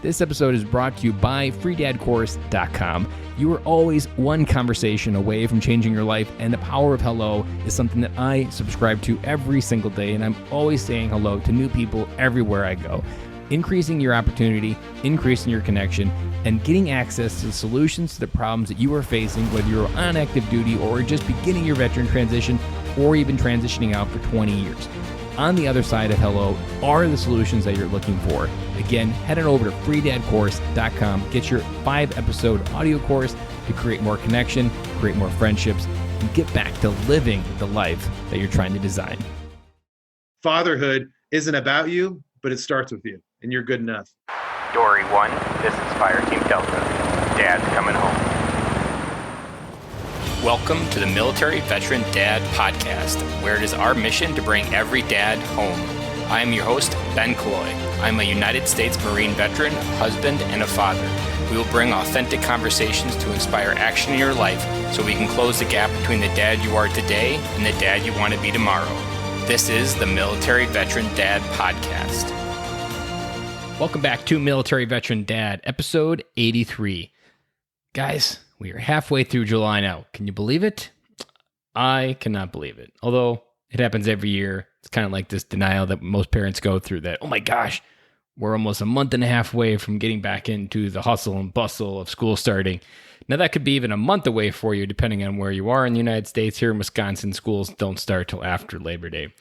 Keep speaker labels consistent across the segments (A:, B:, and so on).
A: This episode is brought to you by freedadcourse.com. You are always one conversation away from changing your life, and the power of hello is something that I subscribe to every single day, and I'm always saying hello to new people everywhere I go. Increasing your opportunity, increasing your connection, and getting access to the solutions to the problems that you are facing, whether you're on active duty or just beginning your veteran transition or even transitioning out for 20 years. On the other side of hello are the solutions that you're looking for. Again, head on over to freedadcourse.com. Get your 5-episode audio course to create more connection, create more friendships, and get back to living the life that you're trying to design.
B: Fatherhood isn't about you, but it starts with you, and you're good enough.
C: Dory 1, this is Fire Team Delta. Dad's coming home. Welcome to the Military Veteran Dad Podcast, where it is our mission to bring every dad home. I am your host, Ben Killoy. I'm a United States Marine veteran, husband, and a father. We will bring authentic conversations to inspire action in your life so we can close the gap between the dad you are today and the dad you want to be tomorrow. This is the Military Veteran Dad Podcast.
A: Welcome back to Military Veteran Dad, episode 83. Guys, we are halfway through July now. Can you believe it? I cannot believe it. Although it happens every year. It's kind of like this denial that most parents go through that, oh my gosh, we're almost a month and a half away from getting back into the hustle and bustle of school starting. Now that could be even a month away for you, depending on where you are in the United States. Here in Wisconsin, schools don't start till after Labor Day.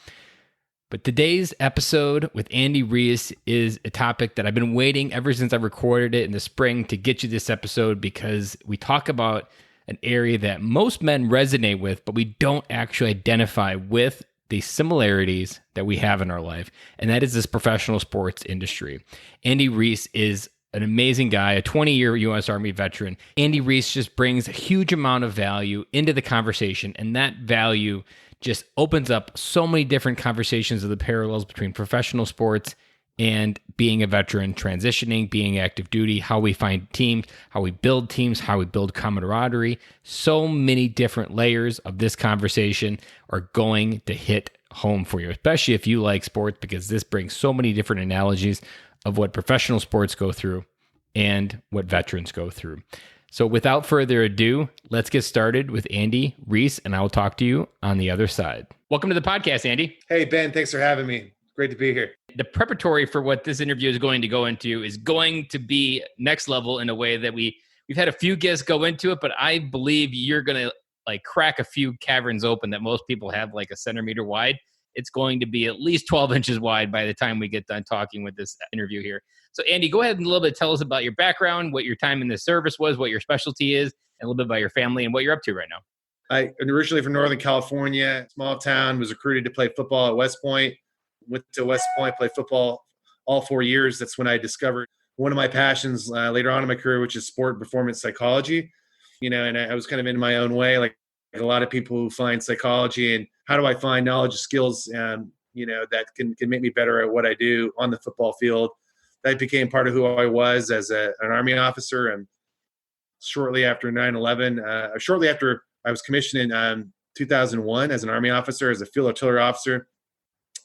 A: But today's episode with Andy Riise is a topic that I've been waiting ever since I recorded it in the spring to get you this episode, because we talk about an area that most men resonate with, but we don't actually identify with the similarities that we have in our life, and that is this professional sports industry. Andy Riise is an amazing guy, a 20-year U.S. Army veteran. Andy Riise just brings a huge amount of value into the conversation, and that value just opens up so many different conversations of the parallels between professional sports and being a veteran, transitioning, being active duty, how we find teams, how we build teams, how we build camaraderie. So many different layers of this conversation are going to hit home for you, especially if you like sports, because this brings so many different analogies of what professional sports go through and what veterans go through. So without further ado, let's get started with Andy Riise, and I will talk to you on the other side. Welcome to the podcast, Andy.
B: Hey, Ben, thanks for having me. Great to be here.
A: The preparatory for what this interview is going to go into is going to be next level in a way that we've had a few guests go into it, but I believe you're going to crack a few caverns open that most people have like a centimeter wide. It's going to be at least 12 inches wide by the time we get done talking with this interview here. So Andy, go ahead and a little bit tell us about your background, what your time in the service was, what your specialty is, and a little bit about your family and what you're up to right now.
B: I'm originally from Northern California, small town, was recruited to play football at West Point. Went to West Point, played football all 4 years. That's when I discovered one of my passions later on in my career, which is sport and performance psychology. And I was kind of in my own way, like a lot of people who find psychology and how do I find knowledge and skills, that can make me better at what I do on the football field. That became part of who I was as an Army officer. And shortly after 9/11, shortly after I was commissioned in 2001 as an Army officer, as a field artillery officer,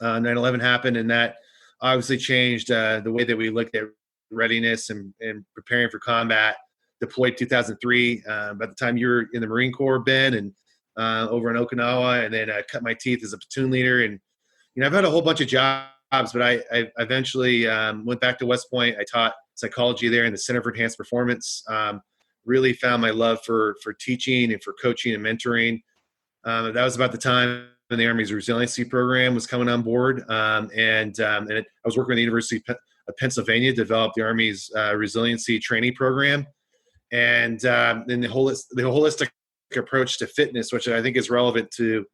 B: 9/11 happened, and that obviously changed the way that we looked at readiness and preparing for combat. Deployed 2003. By the time you were in the Marine Corps, Ben, and over in Okinawa, and then I cut my teeth as a platoon leader. And I've had a whole bunch of jobs, but I eventually went back to West Point. I taught psychology there in the Center for Enhanced Performance. Really found my love for teaching and for coaching and mentoring. That was about the time when the Army's resiliency program was coming on board, and I was working with the University of Pennsylvania to develop the Army's resiliency training program, and then the holistic approach to fitness, which I think is relevant to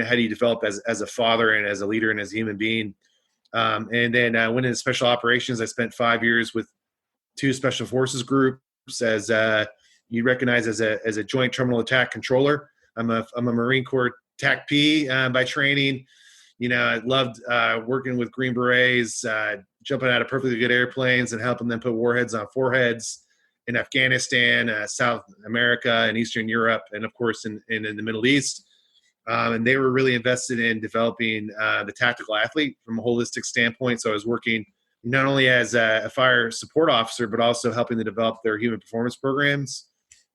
B: how do you develop as a father and as a leader and as a human being. And then I went into special operations. I spent 5 years with 2 special forces groups as you recognize as a joint terminal attack controller. I'm a Marine Corps TAC-P by training. I loved working with Green Berets, jumping out of perfectly good airplanes and helping them put warheads on foreheads in Afghanistan, South America, and Eastern Europe, and of course in the Middle East. And they were really invested in developing the tactical athlete from a holistic standpoint. So I was working not only as a fire support officer, but also helping to develop their human performance programs.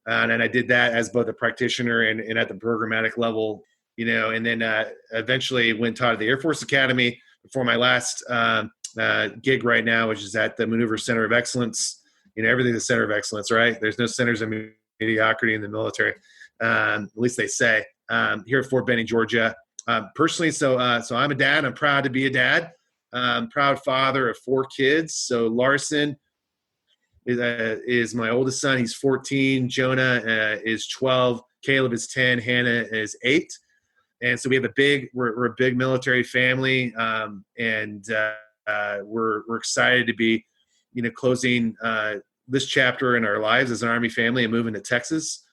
B: And I did that as both a practitioner and at the programmatic level, and then eventually went taught at the Air Force Academy before my last gig right now, which is at the Maneuver Center of Excellence. Everything's a center of excellence, right? There's no centers of mediocrity in the military. At least they say, here at Fort Benning, Georgia. Personally, so I'm a dad. I'm proud to be a dad. Proud father of 4 kids. So Larson is my oldest son. He's 14. Jonah is 12. Caleb is 10. Hannah is 8. And so we have we're a big military family, and we're excited to be, closing this chapter in our lives as an Army family and moving to Texas,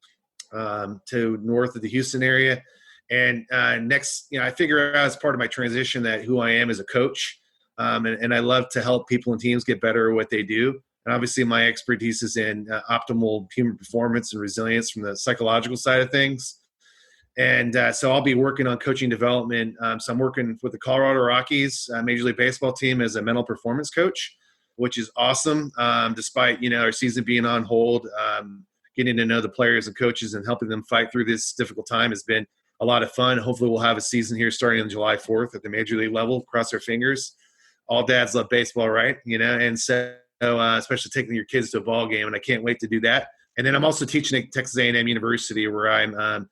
B: to north of the Houston area. And next, I figure out as part of my transition that who I am as a coach, and I love to help people and teams get better at what they do. And obviously, my expertise is in optimal human performance and resilience from the psychological side of things. And so I'll be working on coaching development. So I'm working with the Colorado Rockies Major League Baseball team as a mental performance coach, which is awesome. Despite, our season being on hold, getting to know the players and coaches and helping them fight through this difficult time has been a lot of fun. Hopefully we'll have a season here starting on July 4th at the Major League level. Cross our fingers. All dads love baseball, right? And so especially taking your kids to a ball game, and I can't wait to do that. And then I'm also teaching at Texas A&M University, where I'm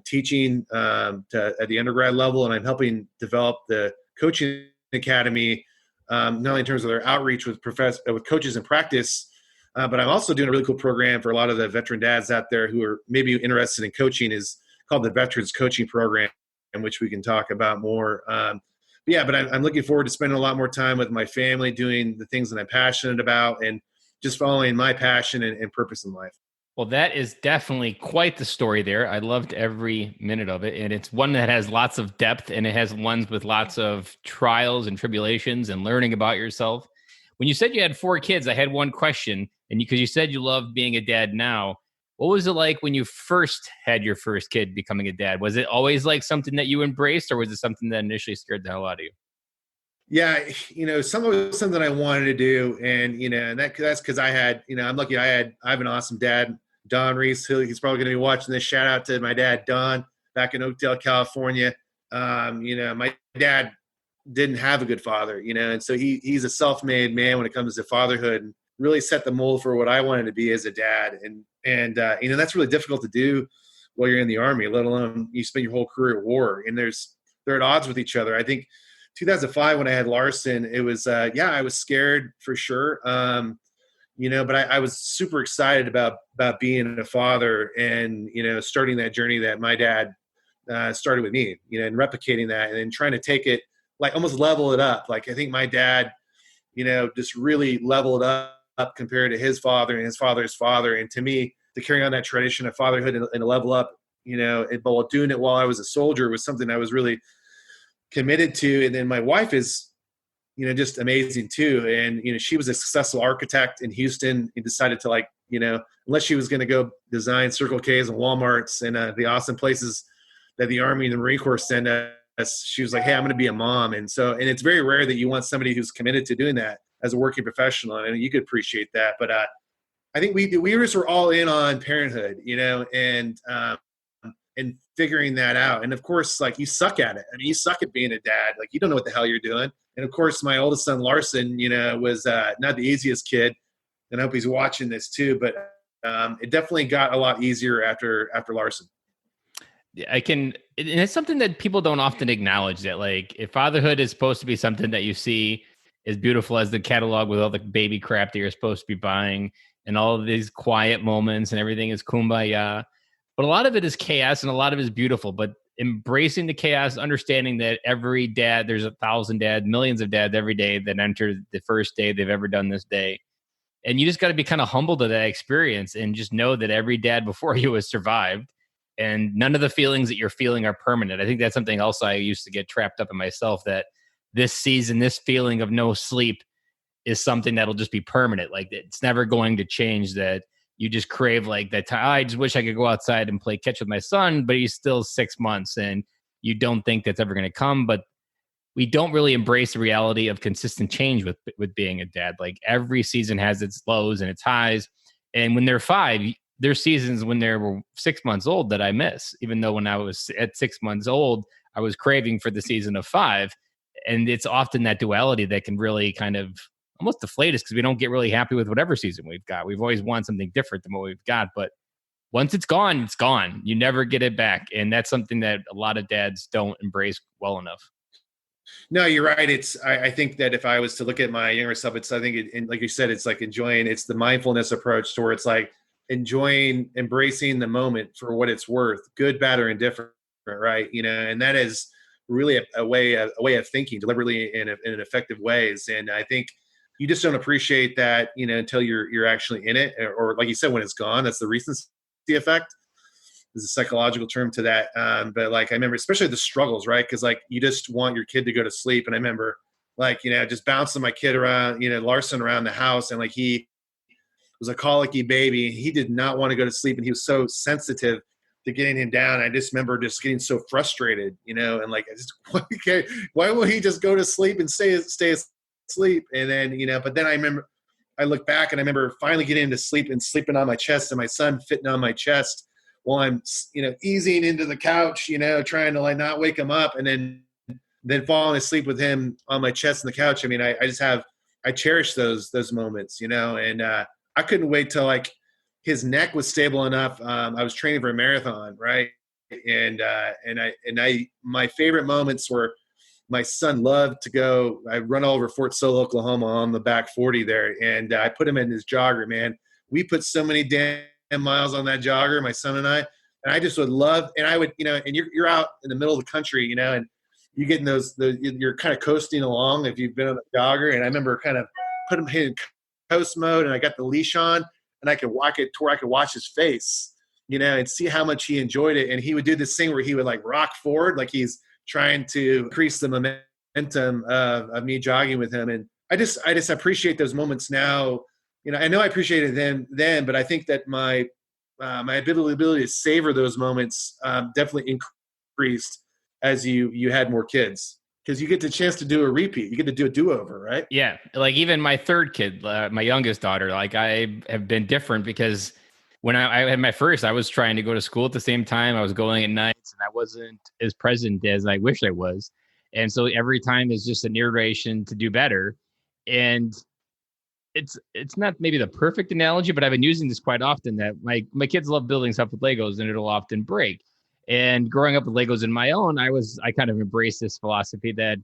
B: teaching at the undergrad level, and I'm helping develop the coaching academy, not only in terms of their outreach with coaches in practice, but I'm also doing a really cool program for a lot of the veteran dads out there who are maybe interested in coaching, is called the Veterans Coaching Program, in which we can talk about more. But I'm looking forward to spending a lot more time with my family, doing the things that I'm passionate about, and just following my passion and purpose in life.
A: Well, that is definitely quite the story there. I loved every minute of it. And it's one that has lots of depth, and it has ones with lots of trials and tribulations and learning about yourself. When you said you had 4 kids, I had one question. And because you said you love being a dad now, what was it like when you first had your first kid becoming a dad? Was it always like something that you embraced, or was it something that initially scared the hell out of you?
B: Yeah, something I wanted to do, and and that's because I had, I'm lucky. I have an awesome dad, Don Riise. He's probably going to be watching this. Shout out to my dad, Don, back in Oakdale, California. My dad didn't have a good father, and so he's a self-made man when it comes to fatherhood, and really set the mold for what I wanted to be as a dad. And that's really difficult to do while you're in the Army, let alone you spend your whole career at war, and they're at odds with each other. I think 2005 when I had Larson, it was I was scared for sure. But I was super excited about being a father, and starting that journey that my dad started with me, and replicating that, and then trying to take it, like almost level it up. Like I think my dad, just really leveled up compared to his father and his father's father. And to me, to carry on that tradition of fatherhood and level up, but while doing it while I was a soldier was something I was really committed to. And then my wife is, just amazing too. And, she was a successful architect in Houston. He decided to unless she was going to go design Circle K's and Walmarts and the awesome places that the Army and the Marine Corps send us, she was like, hey, I'm going to be a mom. And it's very rare that you want somebody who's committed to doing that as a working professional. And you could appreciate that. But I think we just were all in on parenthood, and figuring that out. And of course, like, you suck at it. I mean, you suck at being a dad. Like, you don't know what the hell you're doing. And of course, my oldest son, Larson, was not the easiest kid. And I hope he's watching this too. But it definitely got a lot easier after Larson.
A: And it's something that people don't often acknowledge, that like, if fatherhood is supposed to be something that you see as beautiful as the catalog with all the baby crap that you're supposed to be buying and all of these quiet moments and everything is kumbaya. But a lot of it is chaos and a lot of it is beautiful. But embracing the chaos, understanding that every dad, there's 1,000 dads, millions of dads every day that enter the first day they've ever done this day. And you just got to be kind of humble to that experience and just know that every dad before you has survived. And none of the feelings that you're feeling are permanent. I think that's something else I used to get trapped up in myself, that this season, this feeling of no sleep is something that'll just be permanent. Like, it's never going to change, that you just crave like that. I just wish I could go outside and play catch with my son, but he's still 6 months and you don't think that's ever going to come. But we don't really embrace the reality of consistent change with being a dad. Like every season has its lows and its highs. And when they're 5, there's seasons when they were 6 months old that I miss, even though when I was at 6 months old, I was craving for the season of 5. And it's often that duality that can really kind of almost deflate us because we don't get really happy with whatever season we've got. We've always wanted something different than what we've got. But once it's gone, it's gone. You never get it back. And that's something that a lot of dads don't embrace well enough.
B: No, you're right. I think that if I was to look at my younger self, I think and like you said, it's like it's the mindfulness approach to where it's like embracing the moment for what it's worth, good, bad, or indifferent, right? And that is really a way of thinking deliberately in effective ways. And I think you just don't appreciate that, until you're actually in it, or like you said, when it's gone. That's the recency effect. There's a psychological term to that. But like I remember, especially the struggles, right? Because like you just want your kid to go to sleep, and I remember like just bouncing my kid around, Larson around the house, and like he was a colicky baby. He did not want to go to sleep, and he was so sensitive to getting him down. I just remember just getting so frustrated, and like why will he just go to sleep and stay asleep? And then but then I remember I look back and I remember finally getting him to sleep and sleeping on my chest, and my son fitting on my chest while I'm easing into the couch, trying to like not wake him up, and then falling asleep with him on my chest on the couch. I mean, I cherish those moments, and I couldn't wait till like his neck was stable enough. I was training for a marathon, right? And my favorite moments were my son loved to go. I run all over Fort Sill, Oklahoma on the back 40 there. And I put him in his jogger, man. We put so many damn miles on that jogger, my son and I just would love, and I would, and you're out in the middle of the country, and you get in you're kind of coasting along if you've been on a jogger. And I remember kind of put him in coast mode, and I got the leash on, and I could walk it to where I could watch his face, and see how much he enjoyed it. And he would do this thing where he would like rock forward, like he's trying to increase the momentum of me jogging with him. And I just appreciate those moments now. I know I appreciated them then, but I think that my ability to savor those moments definitely increased as you had more kids, because you get the chance to do a repeat. You get to do a do-over, right?
A: Yeah. Like even my third kid, my youngest daughter, like I have been different because when I had my first, I was trying to go to school at the same time. I was going at nights, and I wasn't as present as I wish I was. And so every time is just an iteration to do better. And it's not maybe the perfect analogy, but I've been using this quite often, that my kids love building stuff with Legos, and it'll often break. And growing up with Legos in my own, I kind of embraced this philosophy that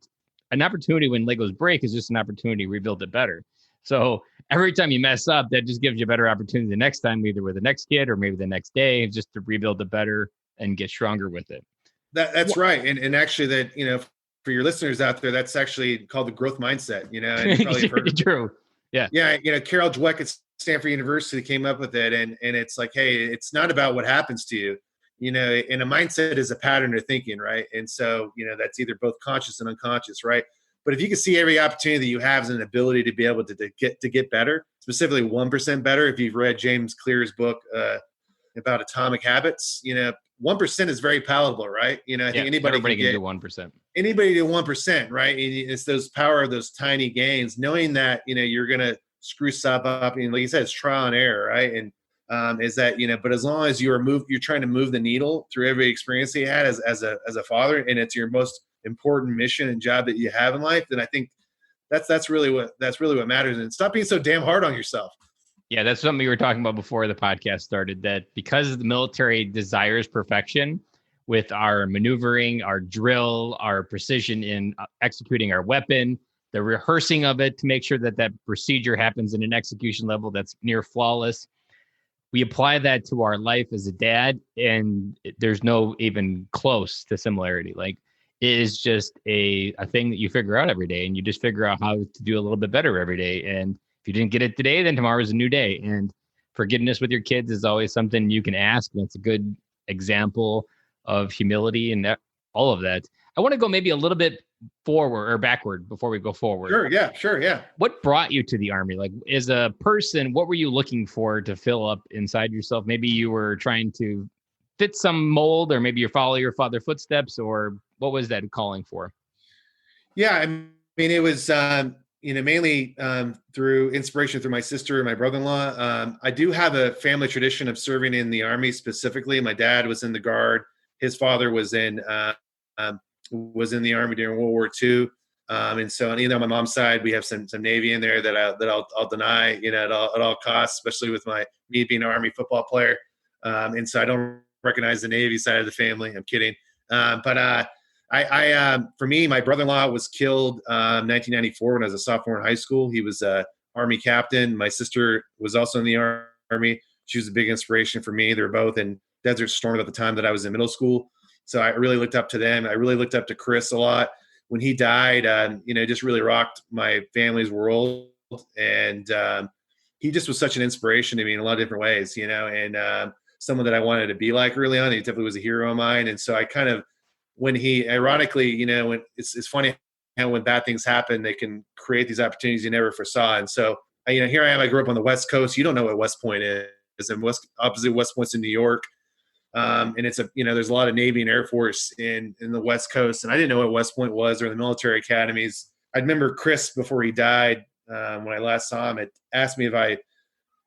A: an opportunity when Legos break is just an opportunity to rebuild it better. So every time you mess up, that just gives you a better opportunity the next time, either with the next kid or maybe the next day, just to rebuild it better and get stronger with it.
B: That's right. And actually that, for your listeners out there, that's actually called the growth mindset, and you probably heard
A: True. Yeah.
B: Yeah. Carol Dweck at Stanford University came up with it. And it's like, hey, it's not about what happens to you, and a mindset is a pattern of thinking. Right. And so, that's either both conscious and unconscious. Right. But if you can see every opportunity that you have as an ability to be able to get better, specifically 1% better. If you've read James Clear's book about atomic habits, 1% is very palatable, right? I think anybody
A: can do 1%.
B: Anybody do 1%, right? It's those power of those tiny gains, knowing that you're gonna screw stuff up, and like you said, it's trial and error, right? And is that but as long as you're trying to move the needle through every experience that you had as a father, and it's your most important mission and job that you have in life, then I think that's really what matters. And stop being so damn hard on yourself.
A: Yeah, that's something we were talking about before the podcast started, that because the military desires perfection with our maneuvering, our drill, our precision in executing our weapon, the rehearsing of it to make sure that procedure happens in an execution level that's near flawless. We apply that to our life as a dad, and there's no even close to similarity. Like, it is just a thing that you figure out every day, and you just figure out how to do a little bit better every day. And if you didn't get it today, then tomorrow is a new day. And forgiveness with your kids is always something you can ask. And it's a good example of humility and all of that. I want to go maybe a little bit forward or backward before we go forward.
B: Sure. Yeah.
A: What brought you to the Army? Like, as a person, what were you looking for to fill up inside yourself? Maybe you were trying to fit some mold, or maybe you follow your father's footsteps, or what was that calling for?
B: Yeah, I mean, it was mainly through inspiration through my sister and my brother-in-law. I do have a family tradition of serving in the Army specifically. My dad was in the Guard. His father um, was in the Army during World War II. And so, on my mom's side, we have some Navy in there I'll deny, at all costs, especially with me being an Army football player. And so, I don't recognize the Navy side of the family. I'm kidding, but for me, my brother-in-law was killed 1994 when I was a sophomore in high school. He was a Army captain. My sister was also in the Army. She was a big inspiration for me. They were both in Desert Storm at the time that I was in middle school. So I really looked up to them. I really looked up to Chris a lot. When he died, just really rocked my family's world. And he just was such an inspiration to me in a lot of different ways, and someone that I wanted to be like early on. He definitely was a hero of mine. And so I kind of, when he ironically, when it's funny how when bad things happen, they can create these opportunities you never foresaw. And so, here I am. I grew up on the West Coast. You don't know what West Point is, and opposite West Point's in New York. And it's there's a lot of Navy and Air Force in the West Coast, and I didn't know what West Point was or the military academies. I remember Chris before he died, when I last saw him, had asked me if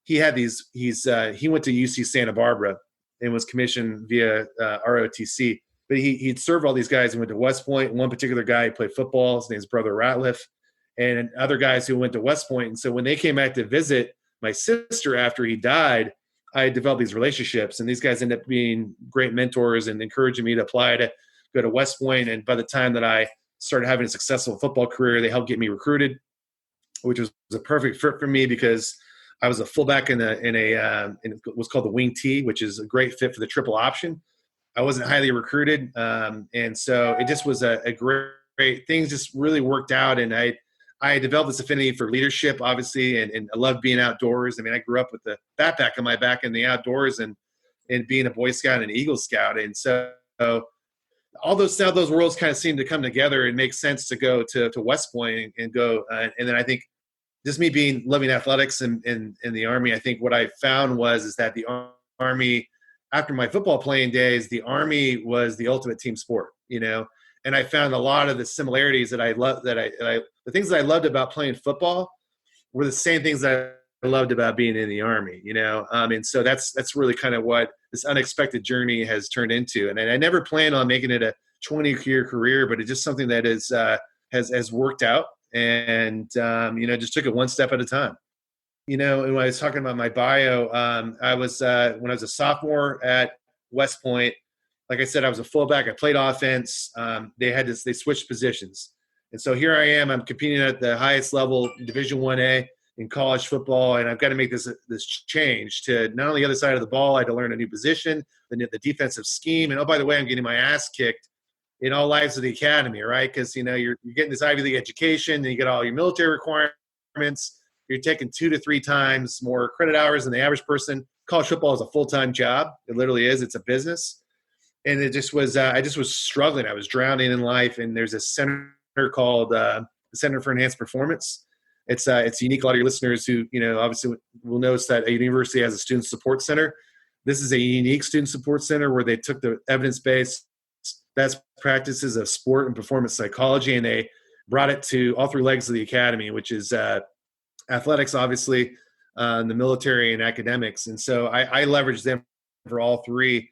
B: he went to UC Santa Barbara and was commissioned via ROTC. But he'd served all these guys and went to West Point. One particular guy who played football, his name's Brother Ratliff, and other guys who went to West Point. And so when they came back to visit my sister after he died, I developed these relationships. And these guys ended up being great mentors and encouraging me to apply to go to West Point. And by the time that I started having a successful football career, they helped get me recruited, which was a perfect fit for me because I was a fullback in what's called the wing T, which is a great fit for the triple option. I wasn't highly recruited. And so it just was a great, things just really worked out. And I developed this affinity for leadership, obviously, and I love being outdoors. I mean, I grew up with the backpack on my back in the outdoors and being a Boy Scout and Eagle Scout. And so all those worlds kind of seemed to come together and make sense to go to West Point and go. And then I think just me loving athletics and in the Army, I think what I found is that the Army, after my football playing days, the Army was the ultimate team sport, and I found a lot of the similarities that I love, the things that I loved about playing football were the same things that I loved about being in the Army, and so that's really kind of what this unexpected journey has turned into. And I never planned on making it a 20-year career, but it's just something that has worked out, and just took it one step at a time. And when I was talking about my bio, I was when I was a sophomore at West Point, like I said, I was a fullback. I played offense. They switched positions, and so here I am. I'm competing at the highest level, Division 1A in college football, and I've got to make this change to not only the other side of the ball. I had to learn a new position, the defensive scheme, and oh, by the way, I'm getting my ass kicked in all lives of the academy, right? Because you're getting this Ivy League education, and you get all your military requirements. You're taking 2 to 3 times more credit hours than the average person. College football is a full-time job. It literally is. It's a business. And it just was, I just was struggling. I was drowning in life. And there's a center called the Center for Enhanced Performance. It's unique. A lot of your listeners who, obviously will notice that a university has a student support center. This is a unique student support center where they took the evidence-based best practices of sport and performance psychology, and they brought it to all 3 legs of the academy, which is athletics, obviously, the military, and academics. And so I leveraged them for all 3,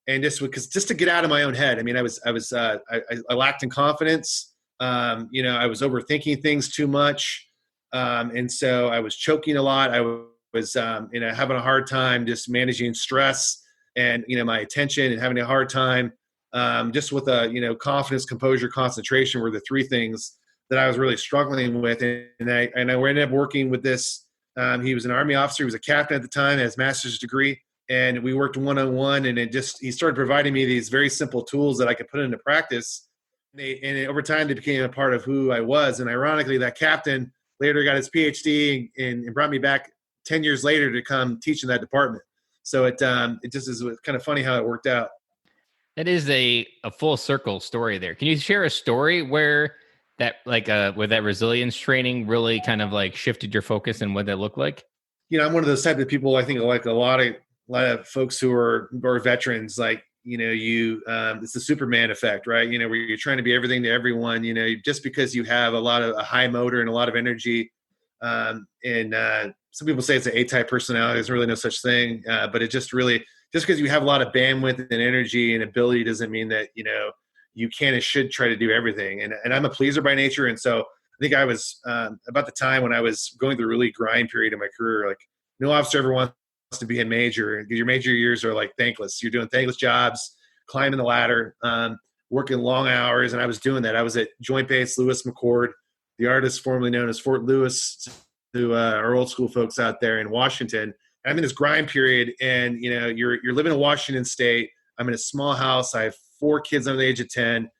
B: and just to get out of my own head. I mean, I lacked in confidence. I was overthinking things too much, and so I was choking a lot. I was having a hard time just managing stress and my attention, and having a hard time just with confidence, composure, concentration were the 3 things that I was really struggling with. And I ended up working with this. He was an Army officer. He was a captain at the time, had his master's degree. And we worked one-on-one, and he started providing me these very simple tools that I could put into practice. Over time, they became a part of who I was. And ironically, that captain later got his PhD and brought me back 10 years later to come teach in that department. So it just is kind of funny how it worked out.
A: That is a full circle story there. Can you share a story where that where that resilience training really kind of shifted your focus and what that looked like?
B: I'm one of those type of people, I think, like a lot of folks who are veterans, like it's the Superman effect, right? Where you're trying to be everything to everyone, just because you have a high motor and a lot of energy. And some people say it's an A-type personality. There's really no such thing. But it just because you have a lot of bandwidth and energy and ability doesn't mean that, you can and should try to do everything. And I'm a pleaser by nature. And so I think I was about the time when I was going through a really grind period in my career, like no officer ever wants to be a major, because your major years are like thankless. You're doing thankless jobs, climbing the ladder, working long hours. And I was doing that. I was at Joint Base Lewis McChord, the artist formerly known as Fort Lewis, to our old school folks out there in Washington. I'm in this grind period, and you're living in Washington State. I'm in a small house. I have 4 kids under the age of 10.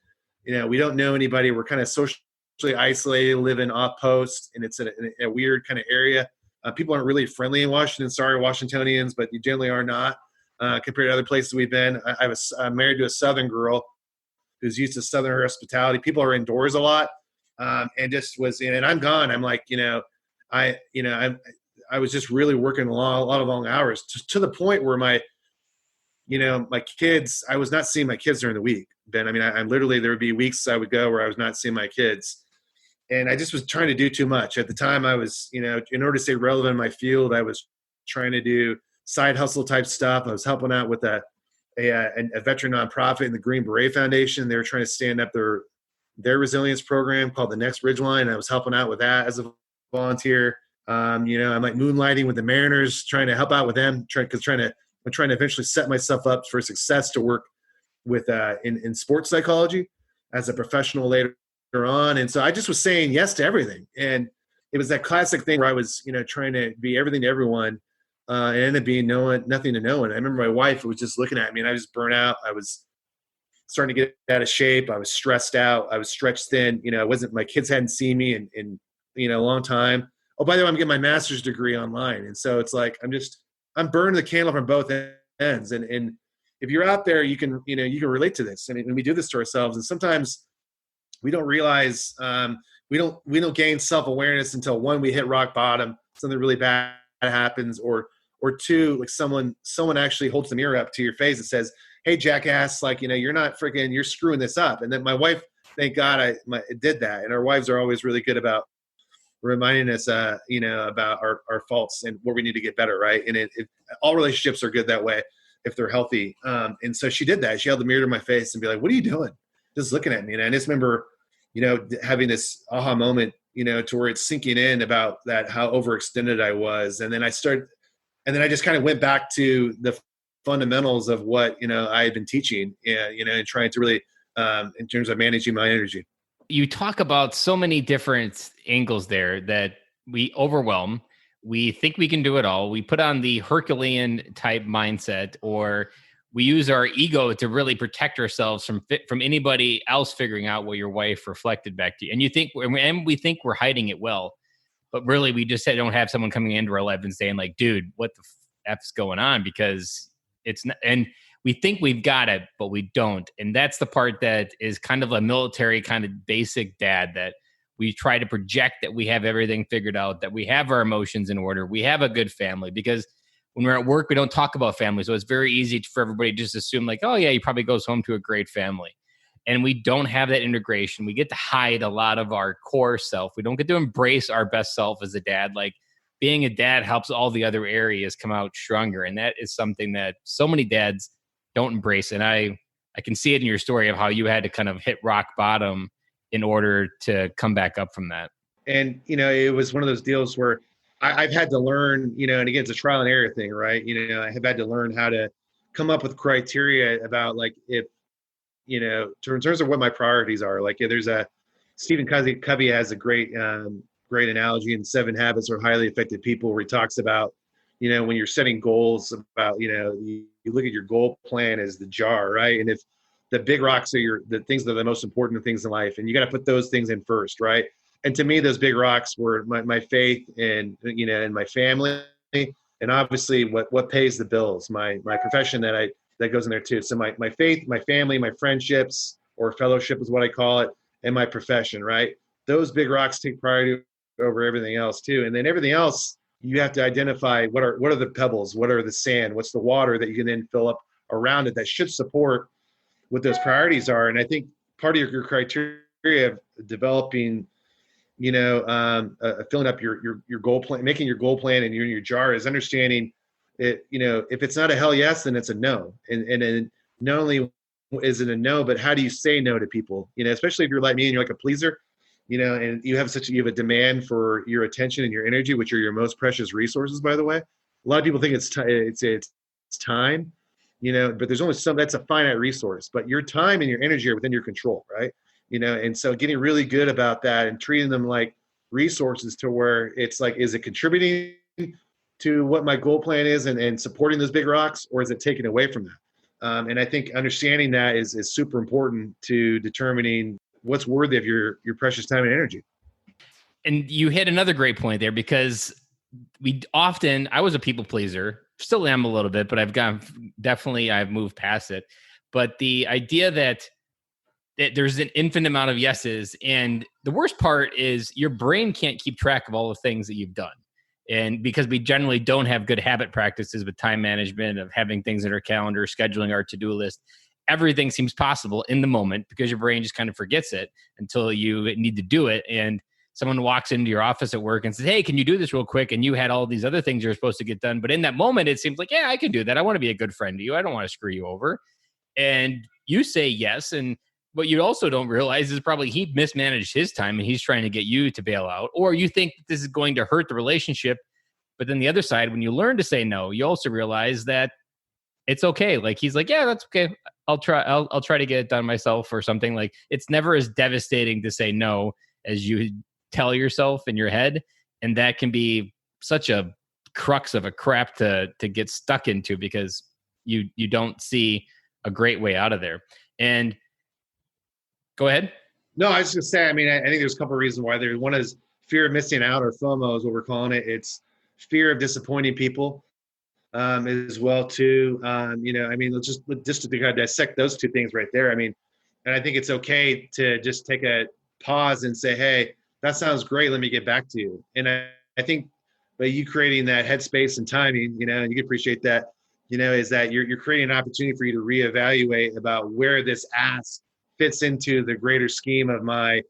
B: We don't know anybody. We're kind of socially isolated, living off post, and it's in a weird kind of area. People aren't really friendly in Washington. Sorry, Washingtonians, but you generally are not compared to other places we've been. I'm married to a Southern girl who's used to Southern hospitality. People are indoors a lot, and just was. And I'm gone. I'm like, I was just really working a lot of long hours to the point where my kids, I was not seeing my kids during the week, Ben. I mean, I literally, there would be weeks I would go where I was not seeing my kids. And I just was trying to do too much. At the time I was, in order to stay relevant in my field, I was trying to do side hustle type stuff. I was helping out with a veteran nonprofit in the Green Beret Foundation. They were trying to stand up their resilience program called the Next Ridgeline. And I was helping out with that as a volunteer. I'm like moonlighting with the Mariners, trying to help out with them, I'm trying to eventually set myself up for success to work with in sports psychology as a professional later on. And so I just was saying yes to everything. And it was that classic thing where I was, trying to be everything to everyone and ended up being nothing to no one. I remember my wife was just looking at me, and I was burnt out. I was starting to get out of shape. I was stressed out. I was stretched thin. My kids hadn't seen me in a long time. Oh, by the way, I'm getting my master's degree online. And so it's like, I'm burning the candle from both ends. And if you're out there, you can relate to this. I mean, we do this to ourselves, and sometimes we don't realize, we don't gain self-awareness until, one, we hit rock bottom, something really bad happens, or two, like someone actually holds the mirror up to your face and says, "Hey, jackass, like, you're screwing this up." And then my wife, thank God I did that. And our wives are always really good about reminding us, about our faults and where we need to get better. Right. And all relationships are good that way if they're healthy. And so she did that. She held the mirror to my face and be like, "What are you doing?" Just looking at me. And I just remember, having this aha moment, to where it's sinking in about that, how overextended I was. And then I just kind of went back to the fundamentals of what, I had been teaching, and trying to really, in terms of managing my energy.
A: You talk about so many different angles there that we overwhelm. We think we can do it all. We put on the Herculean type mindset, or we use our ego to really protect ourselves from anybody else figuring out what your wife reflected back to you. And we think we're hiding it well, but really we just don't have someone coming into our life and saying like, "Dude, what the F's going on?" Because it's not, and we think we've got it, but we don't. And that's the part that is kind of a military kind of basic dad, that we try to project that we have everything figured out, that we have our emotions in order, we have a good family. Because when we're at work, we don't talk about family. So it's very easy for everybody to just assume like, "Oh yeah, he probably goes home to a great family." And we don't have that integration. We get to hide a lot of our core self. We don't get to embrace our best self as a dad. Like, being a dad helps all the other areas come out stronger. And that is something that so many dads don't embrace. And I can see it in your story of how you had to kind of hit rock bottom in order to come back up from that.
B: And, it was one of those deals where I've had to learn, and again, it's a trial and error thing, right? I have had to learn how to come up with criteria about, like, if, in terms of what my priorities are. Like, there's Stephen Covey has a great analogy in 7 Habits of Highly Effective People, where he talks about, when you're setting goals, about, you look at your goal plan as the jar, right? And if the big rocks are the things that are the most important things in life, and you got to put those things in first, right? And to me, those big rocks were my faith and, and my family, and obviously what pays the bills, my profession that goes in there too. So my faith, my family, my friendships, or fellowship is what I call it, and my profession, right? Those big rocks take priority over everything else too. And then everything else, you have to identify what are the pebbles, what are the sand, what's the water that you can then fill up around it that should support what those priorities are. And I think part of your criteria of developing, filling up your goal plan, making your goal plan and your jar is understanding it. If it's not a hell yes, then it's a no. And not only is it a no, but how do you say no to people? Especially if you're like me and you're like a pleaser, and you have a demand for your attention and your energy, which are your most precious resources, by the way. A lot of people think it's time, but there's only that's a finite resource, but your time and your energy are within your control, right? And so getting really good about that and treating them like resources to where it's like, is it contributing to what my goal plan is and supporting those big rocks, or is it taking away from that? And I think understanding that is super important to determining what's worthy of your precious time and energy.
A: And you hit another great point there, because I was a people pleaser, still am a little bit, but I've moved past it. But the idea that there's an infinite amount of yeses, and the worst part is your brain can't keep track of all the things that you've done. And because we generally don't have good habit practices with time management, of having things in our calendar, scheduling our to-do list, everything seems possible in the moment because your brain just kind of forgets it until you need to do it. And someone walks into your office at work and says, hey, can you do this real quick? And you had all these other things you're supposed to get done. But in that moment, it seems like, yeah, I can do that. I want to be a good friend to you. I don't want to screw you over. And you say yes. And what you also don't realize is probably he mismanaged his time and he's trying to get you to bail out, or you think that this is going to hurt the relationship. But then the other side, when you learn to say no, you also realize that it's okay. Like he's like, yeah, that's okay. I'll try to get it done myself or something. Like it's never as devastating to say no as you tell yourself in your head. And that can be such a crux of a crap to get stuck into, because you don't see a great way out of there. And go ahead.
B: No, I was just gonna say, I think there's a couple of reasons why. One is fear of missing out, or FOMO is what we're calling it. It's fear of disappointing people as well too. Let's just to kind of dissect those two things right there. And I think it's okay to just take a pause and say, hey, that sounds great. Let me get back to you. And I think by you creating that headspace and timing, and you can appreciate that, is that you're creating an opportunity for you to reevaluate about where this ask fits into the greater scheme of my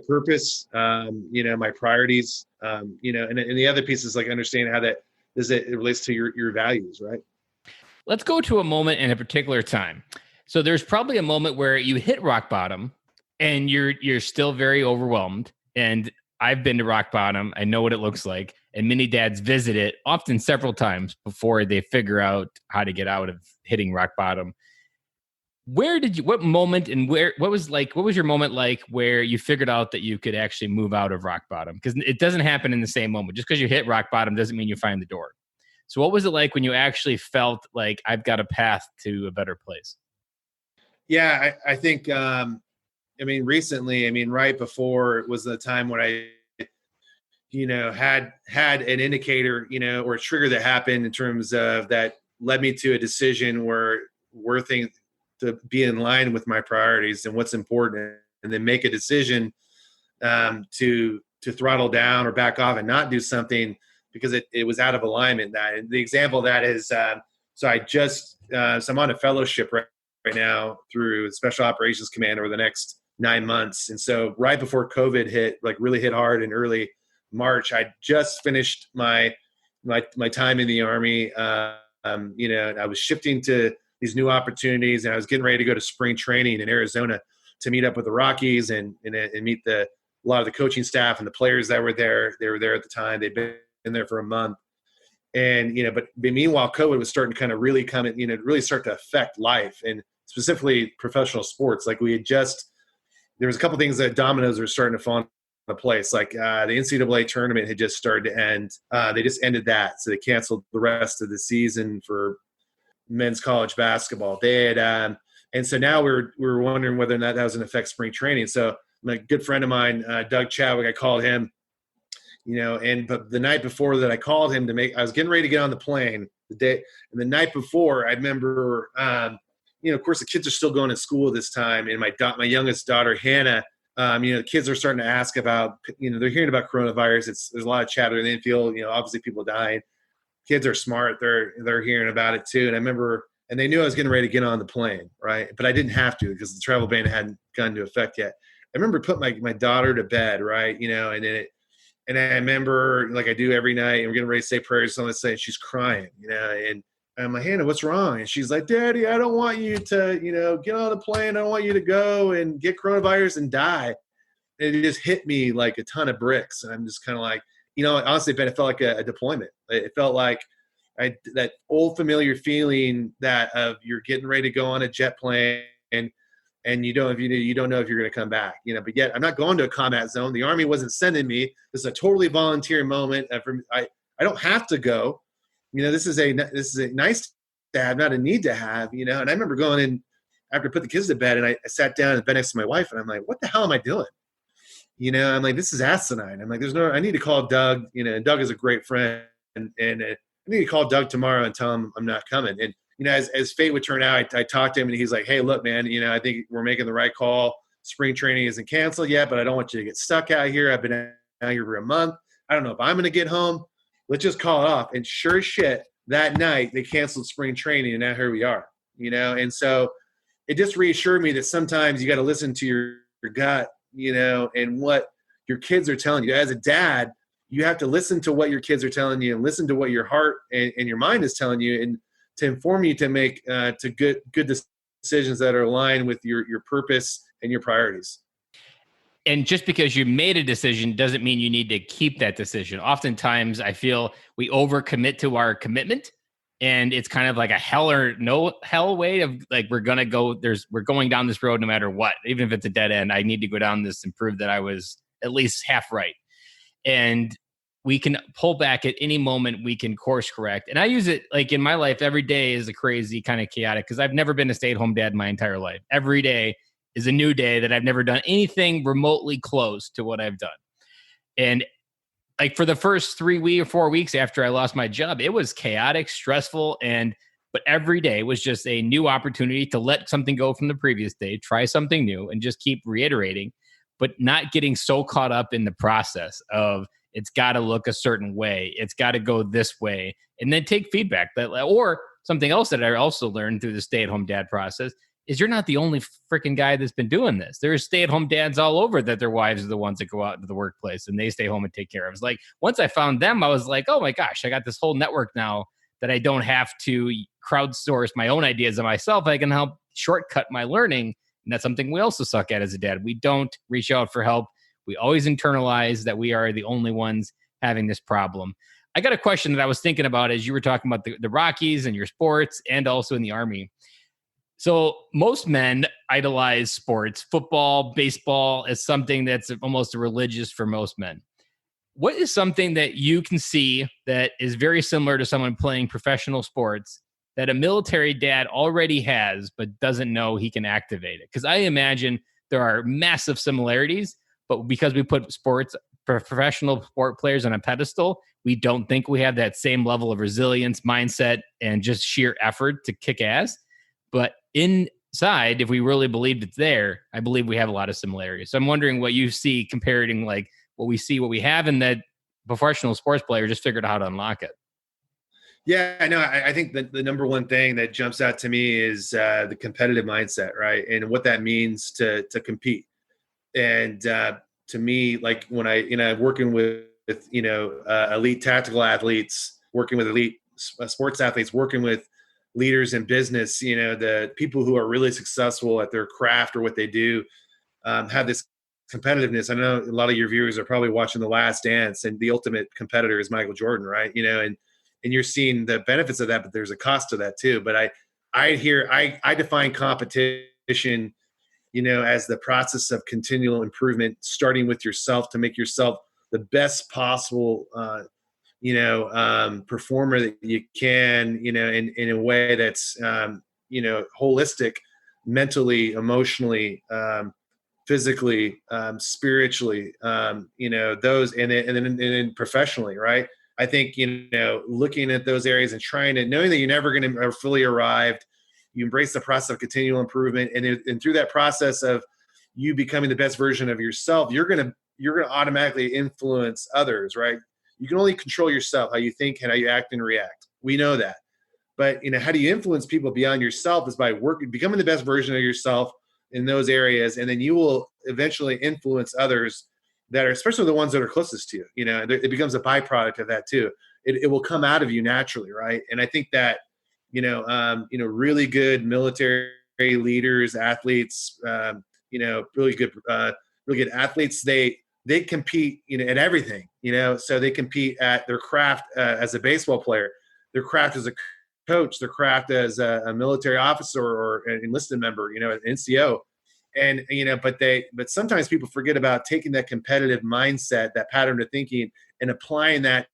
B: purpose, my priorities, and the other piece is like understanding how that it relates to your values, right?
A: Let's go to a moment in a particular time. So there's probably a moment where you hit rock bottom and you're still very overwhelmed. And I've been to rock bottom. I know what it looks like. And many dads visit it often several times before they figure out how to get out of hitting rock bottom. What moment and what was your moment like where you figured out that you could actually move out of rock bottom? Because it doesn't happen in the same moment. Just because you hit rock bottom doesn't mean you find the door. So what was it like when you actually felt like I've got a path to a better place?
B: Yeah, I think, recently, right before it was the time when I, had an indicator, or a trigger that happened in terms of that led me to a decision where things to be in line with my priorities and what's important, and then make a decision to throttle down or back off and not do something because it was out of alignment. And the example of that is, so I'm on a fellowship right now through Special Operations Command over the next 9 months. And so right before COVID hit, like really hit hard in early March, I just finished my time in the Army. I was shifting to these new opportunities, and I was getting ready to go to spring training in Arizona to meet up with the Rockies and meet a lot of the coaching staff and the players that were there. They were there at the time. They'd been there for a month. And, but meanwhile, COVID was starting to kind of really really start to affect life, and specifically professional sports. Like there was a couple things that dominoes were starting to fall into place. Like the NCAA tournament had just started to end. They just ended that. So they canceled the rest of the season for men's college basketball. They had, and so now we're wondering whether or not that was going to affect spring training. So my good friend of mine, Doug Chadwick, I called him, but the night before that I called him I was getting ready to get on the plane and the night before I remember, of course the kids are still going to school this time. And my youngest daughter, Hannah, the kids are starting to ask about, they're hearing about coronavirus. There's a lot of chatter in the infield, obviously people dying. kids are smart. They're hearing about it too. And I remember, and they knew I was getting ready to get on the plane, right? But I didn't have to because the travel ban hadn't gone into effect yet. I remember putting my daughter to bed, right? And I remember, like I do every night, and we're getting ready to say prayers, and let's say she's crying, and I'm like, Hannah, what's wrong? And she's like, Daddy, I don't want you to, get on the plane. I don't want you to go and get coronavirus and die. And it just hit me like a ton of bricks. And I'm just kind of like, honestly, Ben, it felt like a deployment. It felt like that old familiar feeling that of you're getting ready to go on a jet plane and you don't know if you're going to come back, but yet I'm not going to a combat zone. The Army wasn't sending me. This is a totally volunteer moment. I don't have to go. This is a nice to have, not a need to have, and I remember going in after I put the kids to bed and I sat down and bed next to my wife and I'm like, what the hell am I doing? I'm like, this is asinine. I'm like, I need to call Doug, and Doug is a great friend and I need to call Doug tomorrow and tell him I'm not coming. And, as fate would turn out, I talked to him and he's like, hey, look, man, I think we're making the right call. Spring training isn't canceled yet, but I don't want you to get stuck out here. I've been out here for a month. I don't know if I'm going to get home. Let's just call it off. And sure as shit, that night they canceled spring training and now here we are, And so it just reassured me that sometimes you got to listen to your gut, and what your kids are telling you. As a dad, you have to listen to what your kids are telling you and listen to what your heart and your mind is telling you, and to inform you to make good decisions that are aligned with your purpose and your priorities.
A: And just because you made a decision doesn't mean you need to keep that decision. Oftentimes I feel we overcommit to our commitment, and it's kind of like a hell or no hell way of like, we're going down this road no matter what. Even if it's a dead end, I need to go down this and prove that I was at least half right. And we can pull back at any moment. We can course correct. And I use it like in my life, every day is a crazy kind of chaotic, because I've never been a stay-at-home dad my entire life. Every day is a new day that I've never done anything remotely close to what I've done. And like for the first 3 or 4 weeks after I lost my job, it was chaotic, stressful, but every day was just a new opportunity to let something go from the previous day, try something new, and just keep reiterating, but not getting so caught up in the process of it's got to look a certain way, it's got to go this way, and then take feedback. Or something else that I also learned through the stay-at-home dad process is you're not the only freaking guy that's been doing this. There's stay-at-home dads all over that their wives are the ones that go out into the workplace and they stay home and take care of. It's like, once I found them, I was like, oh my gosh, I got this whole network now that I don't have to crowdsource my own ideas of myself. I can help shortcut my learning. And that's something we also suck at as a dad. We don't reach out for help. We always internalize that we are the only ones having this problem. I got a question that I was thinking about as you were talking about the Rockies and your sports and also in the Army. So most men idolize sports, football, baseball, as something that's almost religious for most men. What is something that you can see that is very similar to someone playing professional sports that a military dad already has but doesn't know he can activate it? Because I imagine there are massive similarities, but because we put professional sport players on a pedestal, we don't think we have that same level of resilience, mindset, and just sheer effort to kick ass. But inside, if we really believed it's there, I believe we have a lot of similarities. So I'm wondering what you see comparing like what we see, what we have, and that professional sports player just figured out how to unlock it.
B: Yeah, I know. I think that the number one thing that jumps out to me is the competitive mindset, right? And what that means to compete. And to me, like when working with elite tactical athletes, working with elite sports athletes, working with leaders in business, the people who are really successful at their craft or what they do have this competitiveness. I know a lot of your viewers are probably watching The Last Dance, and the ultimate competitor is Michael Jordan, right? And you're seeing the benefits of that, but there's a cost to that too. But I define competition, as the process of continual improvement, starting with yourself to make yourself the best possible, performer that you can, in a way that's, holistic, mentally, emotionally, physically, spiritually, those, and then professionally, right? I think, looking at those areas and knowing that you're never going to fully arrived, you embrace the process of continual improvement. And through that process of you becoming the best version of yourself, you're going to automatically influence others, right? You can only control yourself, how you think and how you act and react. We know that. But, how do you influence people beyond yourself is by becoming the best version of yourself in those areas. And then you will eventually influence others that are, especially the ones that are closest to you. It becomes a byproduct of that too. It will come out of you naturally. Right. And I think that, really good military leaders, athletes, really good athletes, they compete, at everything, so they compete at their craft as a baseball player, their craft as a coach, their craft as a military officer or an enlisted member, an NCO. And, but sometimes people forget about taking that competitive mindset, that pattern of thinking, and applying that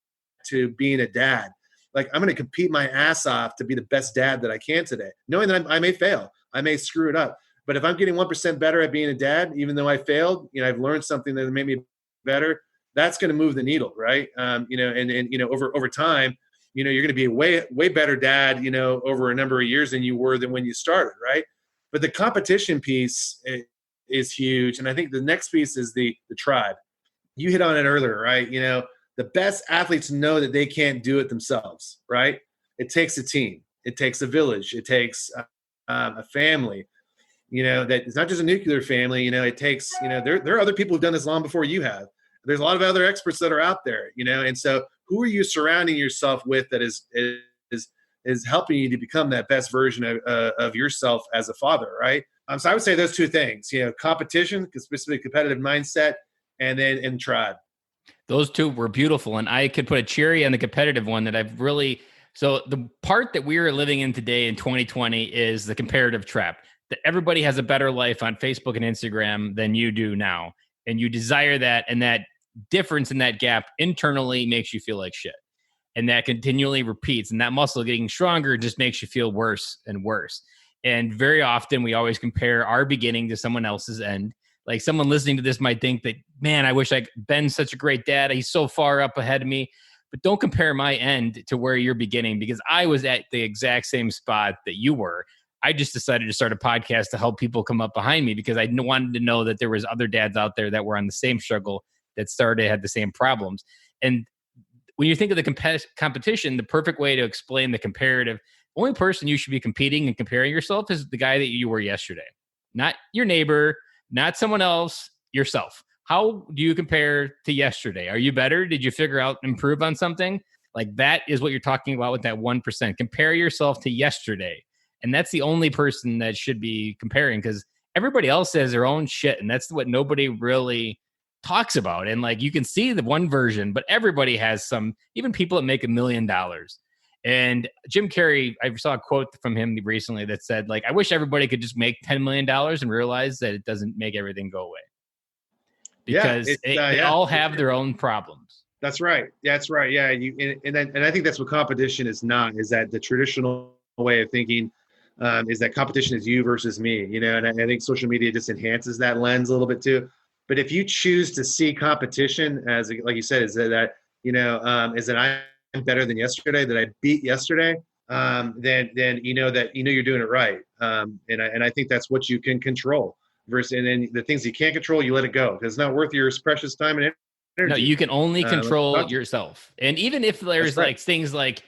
B: to being a dad. Like, I'm going to compete my ass off to be the best dad that I can today, knowing that I may fail, I may screw it up. But if I'm getting 1% better at being a dad, even though I failed, I've learned something that made me better. That's going to move the needle, right? Over time, you're going to be a way better dad, over a number of years than you were than when you started, right? But the competition piece is huge, and I think the next piece is the tribe. You hit on it earlier, right? The best athletes know that they can't do it themselves, right? It takes a team, it takes a village, it takes a family. That it's not just a nuclear family. It takes, there are other people who've done this long before you have. There's a lot of other experts that are out there, and so who are you surrounding yourself with that is helping you to become that best version of yourself as a father, right? So I would say those two things, competition, specifically competitive mindset, and tribe.
A: Those two were beautiful. And I could put a cherry on the competitive one that I've really, so the part that we are living in today in 2020 is the comparative trap, that everybody has a better life on Facebook and Instagram than you do now. And you desire that. And that difference in that gap internally makes you feel like shit. And that continually repeats. And that muscle getting stronger just makes you feel worse and worse. And very often we always compare our beginning to someone else's end. Like, someone listening to this might think that, man, I wish Ben's such a great dad. He's so far up ahead of me. But don't compare my end to where you're beginning, because I was at the exact same spot that you were. I just decided to start a podcast to help people come up behind me, because I wanted to know that there was other dads out there that were on the same struggle, that had the same problems. And when you think of the competition, the perfect way to explain the comparative, only person you should be competing and comparing yourself is the guy that you were yesterday, not your neighbor, not someone else, yourself. How do you compare to yesterday? Are you better? Did you figure out, improve on something? Like, that is what you're talking about with that 1%. Compare yourself to yesterday. And that's the only person that should be comparing, because everybody else has their own shit. And that's what nobody really talks about. And like, you can see the one version, but everybody has some, even people that make $1 million. And Jim Carrey, I saw a quote from him recently that said, like, I wish everybody could just make $10 million and realize that it doesn't make everything go away. Because they all have their own problems.
B: That's right. That's right. Yeah. And I think that's what competition is not, is that the traditional way of thinking is that competition is you versus me, and I think social media just enhances that lens a little bit too. But if you choose to see competition as, like you said, is that I'm better than yesterday, that I beat yesterday, then you're doing it right. And I think that's what you can control. And then the things you can't control, you let it go, because it's not worth your precious time and energy.
A: No, you can only control yourself. And even if there's like things like,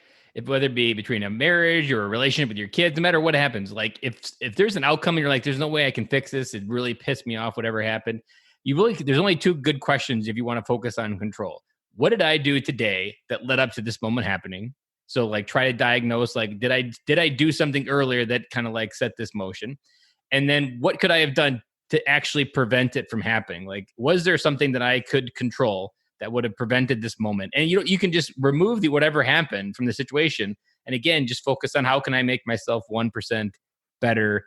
A: whether it be between a marriage or a relationship with your kids, no matter what happens, like if there's an outcome and you're like, there's no way I can fix this, it really pissed me off, whatever happened, there's only two good questions if you want to focus on control. What did I do today that led up to this moment happening? So like, try to diagnose, like, did I do something earlier that kind of like set this motion? And then what could I have done to actually prevent it from happening? Like, was there something that I could control that would have prevented this moment? And you can just remove the whatever happened from the situation. And again, just focus on how can I make myself 1% better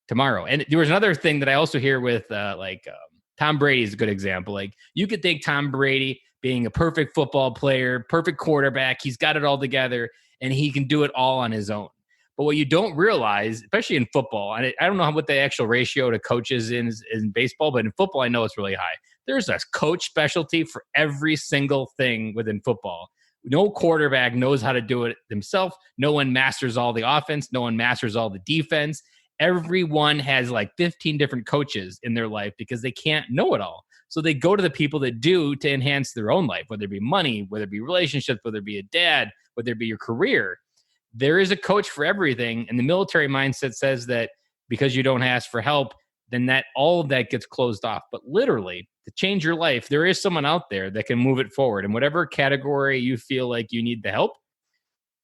A: tomorrow? And there was another thing that I also hear with Tom Brady is a good example. Like, you could think Tom Brady being a perfect football player, perfect quarterback, he's got it all together and he can do it all on his own. But what you don't realize, especially in football, and I don't know what the actual ratio to coaches is in baseball, but in football, I know it's really high. There's a coach specialty for every single thing within football. No quarterback knows how to do it himself. No one masters all the offense. No one masters all the defense. Everyone has like 15 different coaches in their life because they can't know it all. So they go to the people that do to enhance their own life, whether it be money, whether it be relationships, whether it be a dad, whether it be your career. There is a coach for everything. And the military mindset says that because you don't ask for help, then that all of that gets closed off. But literally, to change your life, there is someone out there that can move it forward. In whatever category you feel like you need the help,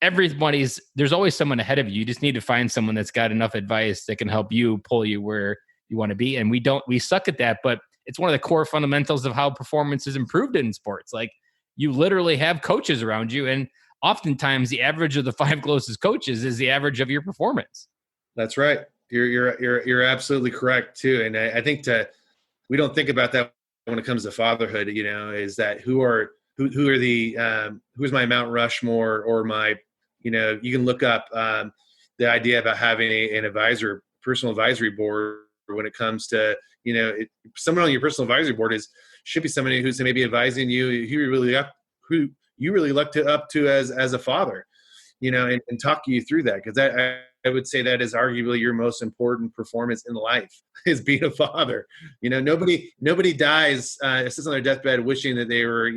A: there's always someone ahead of you. You just need to find someone that's got enough advice that can help you pull you where you want to be. And we suck at that, but it's one of the core fundamentals of how performance is improved in sports. Like, you literally have coaches around you, and oftentimes the average of the 5 closest coaches is the average of your performance.
B: That's right. You're absolutely correct too. And I think we don't think about that when it comes to fatherhood, is that who's my Mount Rushmore, or my, you can look up the idea about having an personal advisory board when it comes to, someone on your personal advisory board should be somebody who's maybe advising you, who you really look up to as a father, and talk you through that. Because I would say that is arguably your most important performance in life, is being a father. Nobody dies, sits on their deathbed wishing that they were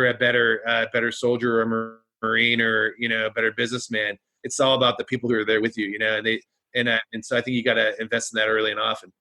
B: a better soldier or Marine or a better businessman. It's all about the people who are there with you, and so I think you got to invest in that early and often.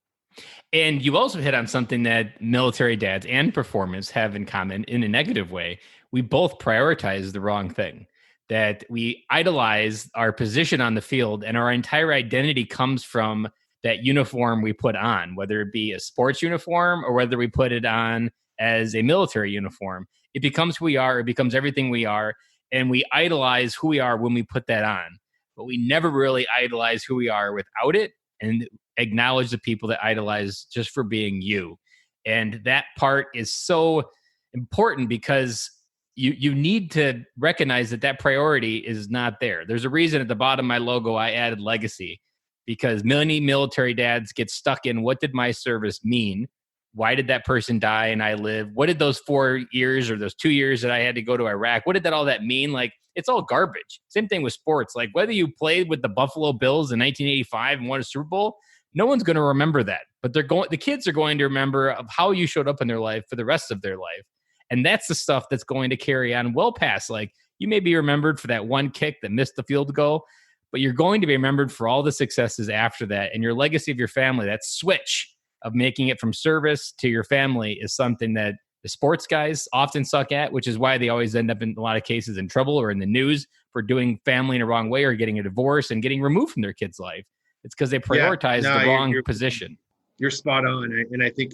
A: And you also hit on something that military dads and performance have in common in a negative way. We both prioritize the wrong thing. That we idolize our position on the field, and our entire identity comes from that uniform we put on, whether it be a sports uniform or whether we put it on as a military uniform. It becomes who we are. It becomes everything we are. And we idolize who we are when we put that on. But we never really idolize who we are without it, and acknowledge the people that idolize just for being you. And that part is so important, because you need to recognize that priority is not there. There's a reason at the bottom of my logo I added legacy, because many military dads get stuck in, what did my service mean? Why did that person die and I live? What did those 4 years or those 2 years that I had to go to Iraq, what did all that mean? Like, it's all garbage. Same thing with sports. Like, whether you played with the Buffalo Bills in 1985 and won a Super Bowl, no one's going to remember that. But the kids are going to remember of how you showed up in their life for the rest of their life. And that's the stuff that's going to carry on well past. Like, you may be remembered for that one kick that missed the field goal, but you're going to be remembered for all the successes after that. And your legacy of your family, that switch of making it from service to your family, is something that the sports guys often suck at, which is why they always end up in a lot of cases in trouble or in the news for doing family in a wrong way or getting a divorce and getting removed from their kid's life. It's because they prioritize the wrong position.
B: You're spot on. And I think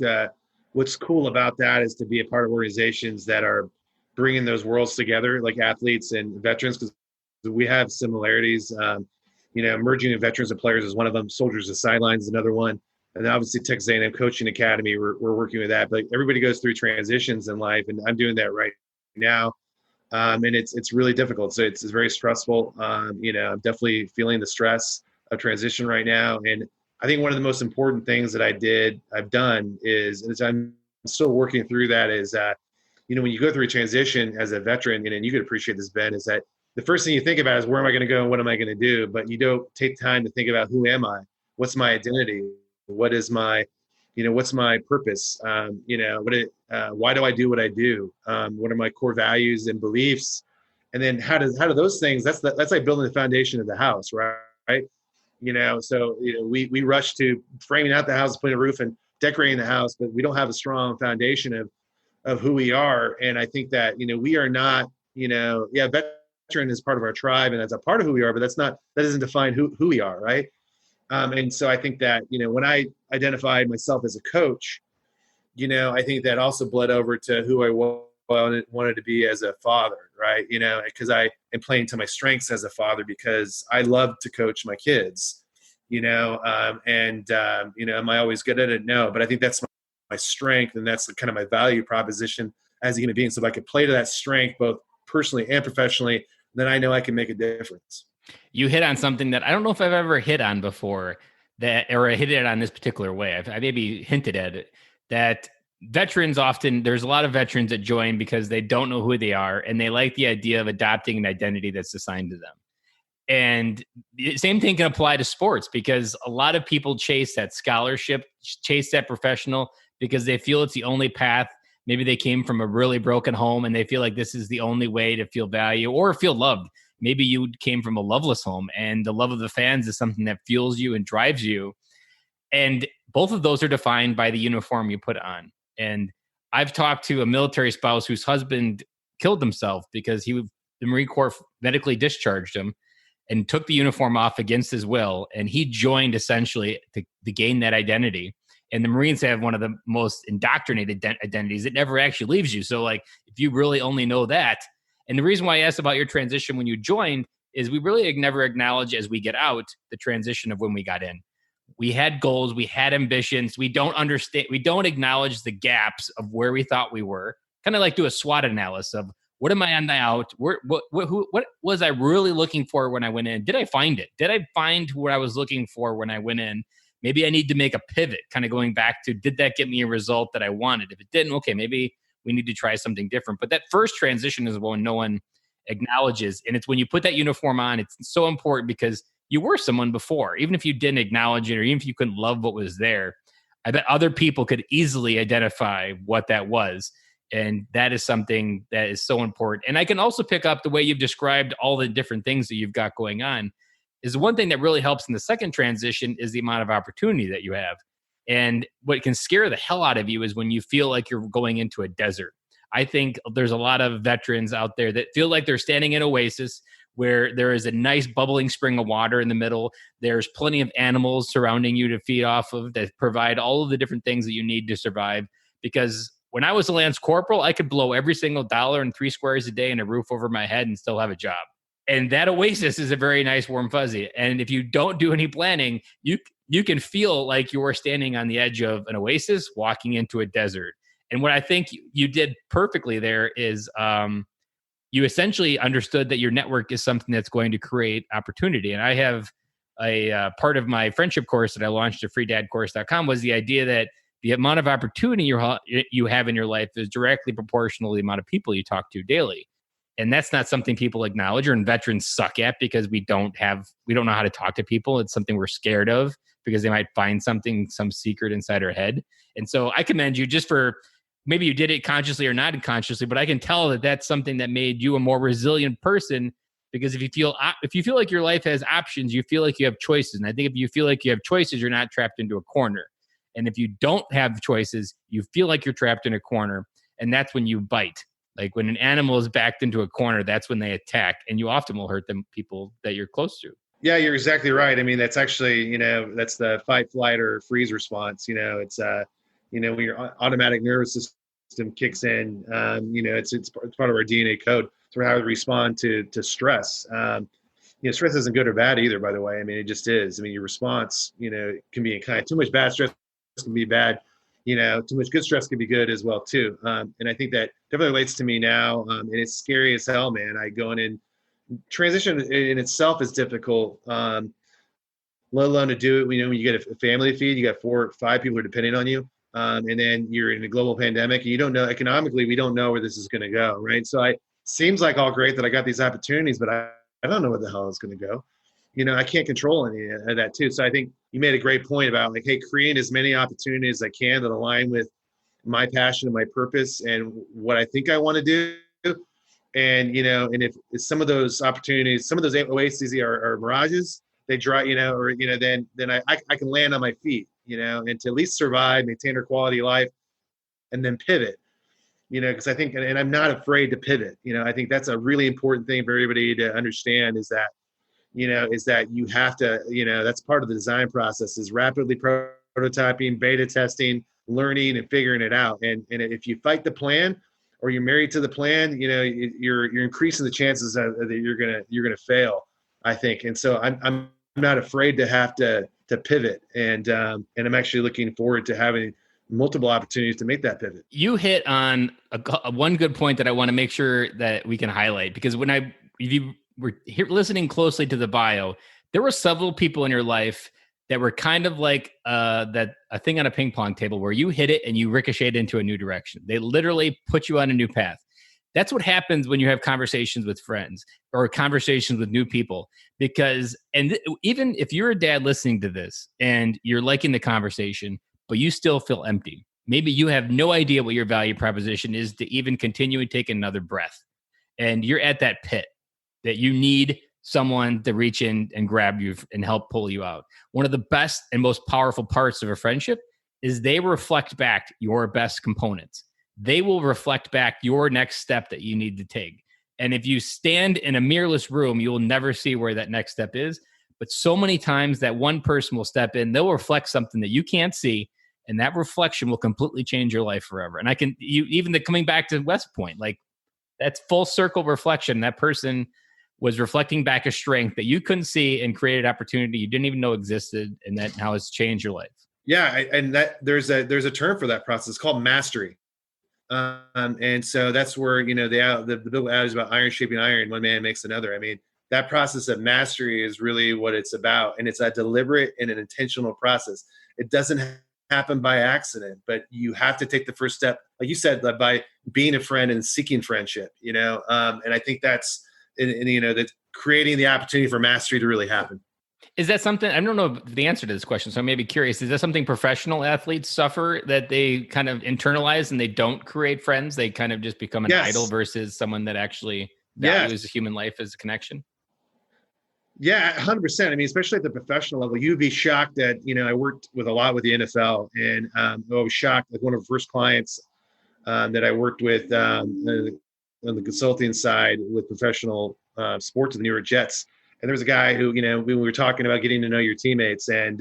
B: what's cool about that is to be a part of organizations that are bringing those worlds together, like athletes and veterans, because we have similarities. Merging of veterans and players is one of them. Soldiers and sidelines is another one. And obviously Texas A&M Coaching Academy, we're working with that. But everybody goes through transitions in life, and I'm doing that right now. And it's really difficult. So it's very stressful. I'm definitely feeling the stress of transition right now. And I think one of the most important things that I've done is I'm still working through that, is that, when you go through a transition as a veteran, and you could appreciate this, Ben, is that the first thing you think about is, where am I going to go and what am I going to do? But you don't take time to think about, who am I? What's my identity? What is my, what's my purpose? Why do I do what I do? What are my core values and beliefs? And then how do those things, that's like building the foundation of the house, right? So we rush to framing out the house, putting a roof and decorating the house, but we don't have a strong foundation of who we are. And I think that, we are not, veteran is part of our tribe and that's a part of who we are, but that doesn't define who we are, right? And so I think that, when I identified myself as a coach, I think that also bled over to who I wanted to be as a father, right? Because I am playing to my strengths as a father, because I love to coach my kids, am I always good at it? No, but I think that's my strength, and that's kind of my value proposition as a human being. So if I could play to that strength, both personally and professionally, then I know I can make a difference.
A: You hit on something that I don't know if I've ever hit on before, or I hit it on this particular way. I maybe hinted at it, that veterans often, there's a lot of veterans that join because they don't know who they are, and they like the idea of adopting an identity that's assigned to them. And the same thing can apply to sports, because a lot of people chase that scholarship, chase that professional, because they feel it's the only path. Maybe they came from a really broken home and they feel like this is the only way to feel value or feel loved. Maybe you came from a loveless home and the love of the fans is something that fuels you and drives you. And both of those are defined by the uniform you put on. And I've talked to a military spouse whose husband killed himself because the Marine Corps medically discharged him and took the uniform off against his will. And he joined essentially to gain that identity. And the Marines have one of the most indoctrinated identities. It never actually leaves you. So like, if you really only know that, and the reason why I asked about your transition when you joined is we really never acknowledge as we get out the transition of when we got in. We had goals, we had ambitions. We don't understand, we don't acknowledge the gaps of where we thought we were. Kind of like do a SWOT analysis of what am I on the out? What was I really looking for when I went in? Did I find it? Did I find what I was looking for when I went in? Maybe I need to make a pivot, kind of going back to, did that get me a result that I wanted? If it didn't, okay, maybe we need to try something different. But that first transition is when no one acknowledges. And it's when you put that uniform on, it's so important because you were someone before. Even if you didn't acknowledge it or even if you couldn't love what was there, I bet other people could easily identify what that was. And that is something that is so important. And I can also pick up the way you've described all the different things that you've got going on. Is one thing that really helps in the second transition is the amount of opportunity that you have. And what can scare the hell out of you is when you feel like you're going into a desert. I think there's a lot of veterans out there that feel like they're standing in an oasis where there is a nice bubbling spring of water in the middle. There's plenty of animals surrounding you to feed off of that provide all of the different things that you need to survive. Because when I was a Lance Corporal, I could blow every single dollar and 3 squares a day and a roof over my head and still have a job. And that oasis is a very nice warm fuzzy. And if you don't do any planning, you can feel like you are standing on the edge of an oasis walking into a desert. And what I think you did perfectly there is you essentially understood that your network is something that's going to create opportunity. And I have a part of my friendship course that I launched at freedadcourse.com was the idea that the amount of opportunity you have in your life is directly proportional to the amount of people you talk to daily. And that's not something people acknowledge or veterans suck at because we don't know how to talk to people. It's something we're scared of because they might find some secret inside our head. And so I commend you just for, maybe you did it consciously or not unconsciously, but I can tell that that's something that made you a more resilient person because if you feel like your life has options, you feel like you have choices. And I think if you feel like you have choices, you're not trapped into a corner. And if you don't have choices, you feel like you're trapped in a corner. And that's when you bite. Like when an animal is backed into a corner, that's when they attack, and you often will hurt them people that you're close to.
B: Yeah, you're exactly right. I mean, that's actually, that's the fight, flight, or freeze response. It's, when your automatic nervous system kicks in, it's part of our DNA code. So how we respond to stress. Stress isn't good or bad either, by the way. I mean, it just is. I mean, your response, can be in kind. Too much bad stress can be bad. Too much good stress can be good as well too. And I think that definitely relates to me now. And it's scary as hell, man. I go in and transition in itself is difficult. Let alone to do it, when you get a family to feed, you got 4 or 5 people who are depending on you. And then you're in a global pandemic and you don't know economically, we don't know where this is going to go. Right. So seems like all great that I got these opportunities, but I don't know where the hell it's going to go. I can't control any of that too. So I think you made a great point about like, hey, create as many opportunities as I can that align with my passion and my purpose and what I think I want to do. And, and if some of those opportunities, some of those oases are mirages, they draw, then I can land on my feet, and to at least survive, maintain our quality of life, and then pivot, because I think, and I'm not afraid to pivot. I think that's a really important thing for everybody to understand is that you have to, that's part of the design process is rapidly prototyping, beta testing, learning and figuring it out. And if you fight the plan or you're married to the plan, you're increasing the chances that you're going to fail, I think. And so I'm not afraid to have to pivot. And I'm actually looking forward to having multiple opportunities to make that pivot.
A: You hit on one good point that I want to make sure that we can highlight, because if you were listening closely to the bio, there were several people in your life that were kind of like a thing on a ping pong table where you hit it and you ricocheted into a new direction. They literally put you on a new path. That's what happens when you have conversations with friends or conversations with new people. Because, even if you're a dad listening to this and you're liking the conversation, but you still feel empty, maybe you have no idea what your value proposition is to even continue and take another breath. And you're at that pit that you need someone to reach in and grab you and help pull you out. One of the best and most powerful parts of a friendship is they reflect back your best components. They will reflect back your next step that you need to take. And if you stand in a mirrorless room, you will never see where that next step is. But so many times that one person will step in, they'll reflect something that you can't see, and that reflection will completely change your life forever. And coming back to West Point, like that's full circle reflection. That person was reflecting back a strength that you couldn't see and created opportunity you didn't even know existed, and that now has changed your life.
B: Yeah, and that there's a term for that process. It's called mastery. And so that's where, the biblical adage about iron shaping iron, one man makes another. I mean, that process of mastery is really what it's about. And it's a deliberate and an intentional process. It doesn't happen by accident, but you have to take the first step, like you said, by being a friend and seeking friendship, and I think that's, that's creating the opportunity for mastery to really happen.
A: Is that something, I don't know the answer to this question, so I may be curious. Is that something professional athletes suffer, that they kind of internalize and they don't create friends? They kind of just become an idol versus someone that actually values human life as a connection?
B: Yeah, 100%. I mean, especially at the professional level, you'd be shocked that, I worked with a lot with the NFL, and I was shocked. Like one of the first clients that I worked with on the consulting side with professional sports with the New York Jets. And there was a guy who, we were talking about getting to know your teammates, and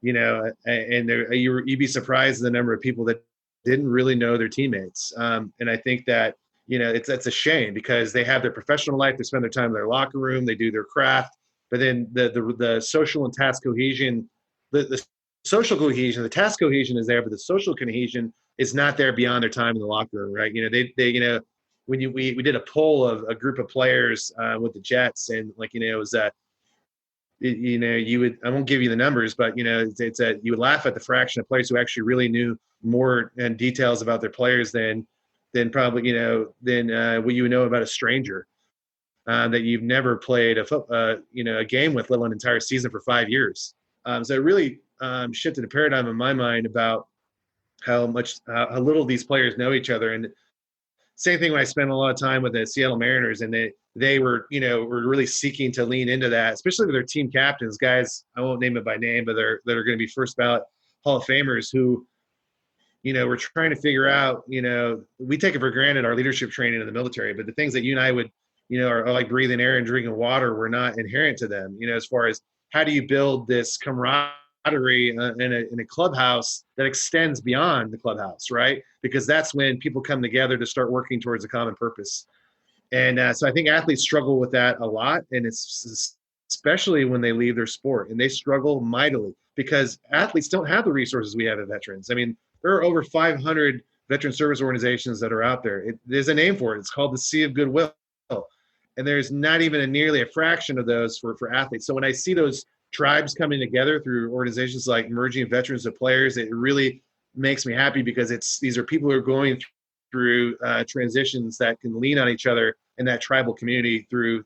B: you'd be surprised at the number of people that didn't really know their teammates. And I think that, it's a shame, because they have their professional life, they spend their time in their locker room, they do their craft, but then the social and task cohesion, the social cohesion, the task cohesion is there, but the social cohesion is not there beyond their time in the locker room, right? When we did a poll of a group of players with the Jets, and it was you would, I won't give you the numbers, but it's you would laugh at the fraction of players who actually really knew more and details about their players than probably than what you would know about a stranger that you've never played a game with, let alone an entire season for 5 years. So it really shifted the paradigm in my mind about how little these players know each other. And same thing when I spent a lot of time with the Seattle Mariners, and they were were really seeking to lean into that, especially with their team captains, guys, I won't name it by name, but that are going to be first ballot Hall of Famers who, we're trying to figure out, we take it for granted, our leadership training in the military, but the things that you and I would, are like breathing air and drinking water were not inherent to them, as far as how do you build this camaraderie in a clubhouse that extends beyond the clubhouse, right? Because that's when people come together to start working towards a common purpose. And so I think athletes struggle with that a lot, and it's especially when they leave their sport, and they struggle mightily because athletes don't have the resources we have as veterans. I mean, there are over 500 veteran service organizations that are out there. There's a name for it. It's called the Sea of Goodwill. And there's not even nearly a fraction of those for athletes. So when I see those tribes coming together through organizations like Merging Veterans of Players, it really makes me happy, because these are people who are going through transitions that can lean on each other in that tribal community through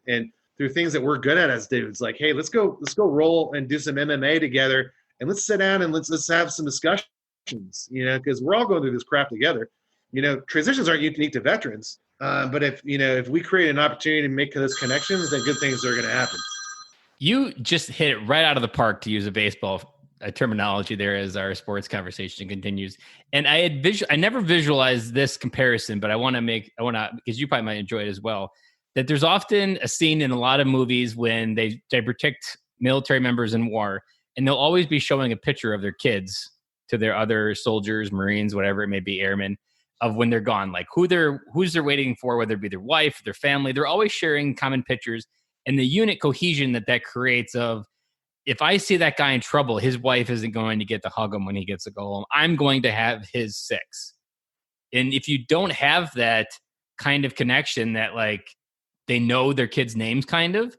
B: things that we're good at as dudes. Like, hey, let's go roll and do some MMA together, and let's sit down and let's have some discussions, because we're all going through this crap together. Transitions aren't unique to veterans, but if we create an opportunity to make those connections, then good things are going to happen.
A: You just hit it right out of the park, to use a baseball terminology there as our sports conversation continues. And I never visualized this comparison, but I want to, because you probably might enjoy it as well, that there's often a scene in a lot of movies when they protect military members in war, and they'll always be showing a picture of their kids to their other soldiers, Marines, whatever it may be, airmen, of when they're gone, like who's they're waiting for, whether it be their wife, their family. They're always sharing common pictures, and the unit cohesion that creates of, if I see that guy in trouble, his wife isn't going to get to hug him when he gets to go home. I'm going to have his 6. And if you don't have that kind of connection that like they know their kids' names kind of,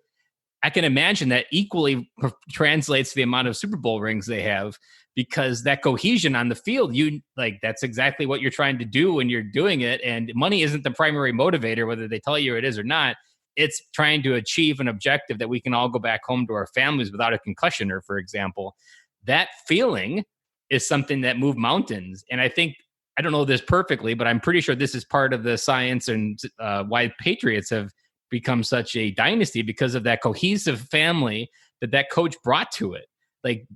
A: I can imagine that equally translates to the amount of Super Bowl rings they have, because that cohesion on the field, that's exactly what you're trying to do when you're doing it. And money isn't the primary motivator, whether they tell you it is or not. It's trying to achieve an objective that we can all go back home to our families without a concussioner, for example. That feeling is something that moved mountains. And I think, I don't know this perfectly, but I'm pretty sure this is part of the science and why Patriots have become such a dynasty, because of that cohesive family that coach brought to it. Like,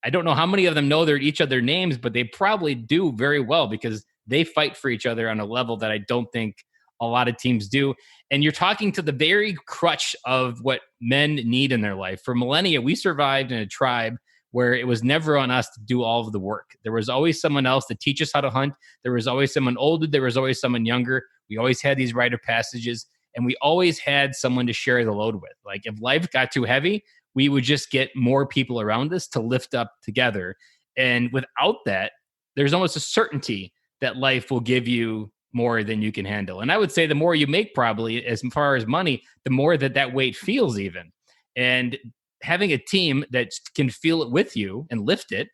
A: I don't know how many of them know each other names, but they probably do very well, because they fight for each other on a level that I don't think a lot of teams do. And you're talking to the very crutch of what men need in their life. For millennia, we survived in a tribe where it was never on us to do all of the work. There was always someone else to teach us how to hunt. There was always someone older. There was always someone younger. We always had these rite of passages, and we always had someone to share the load with. Like, if life got too heavy, we would just get more people around us to lift up together. And without that, there's almost a certainty that life will give you more than you can handle. And I would say the more you make, probably, as far as money, the more that weight feels even. And having a team that can feel it with you and lift it,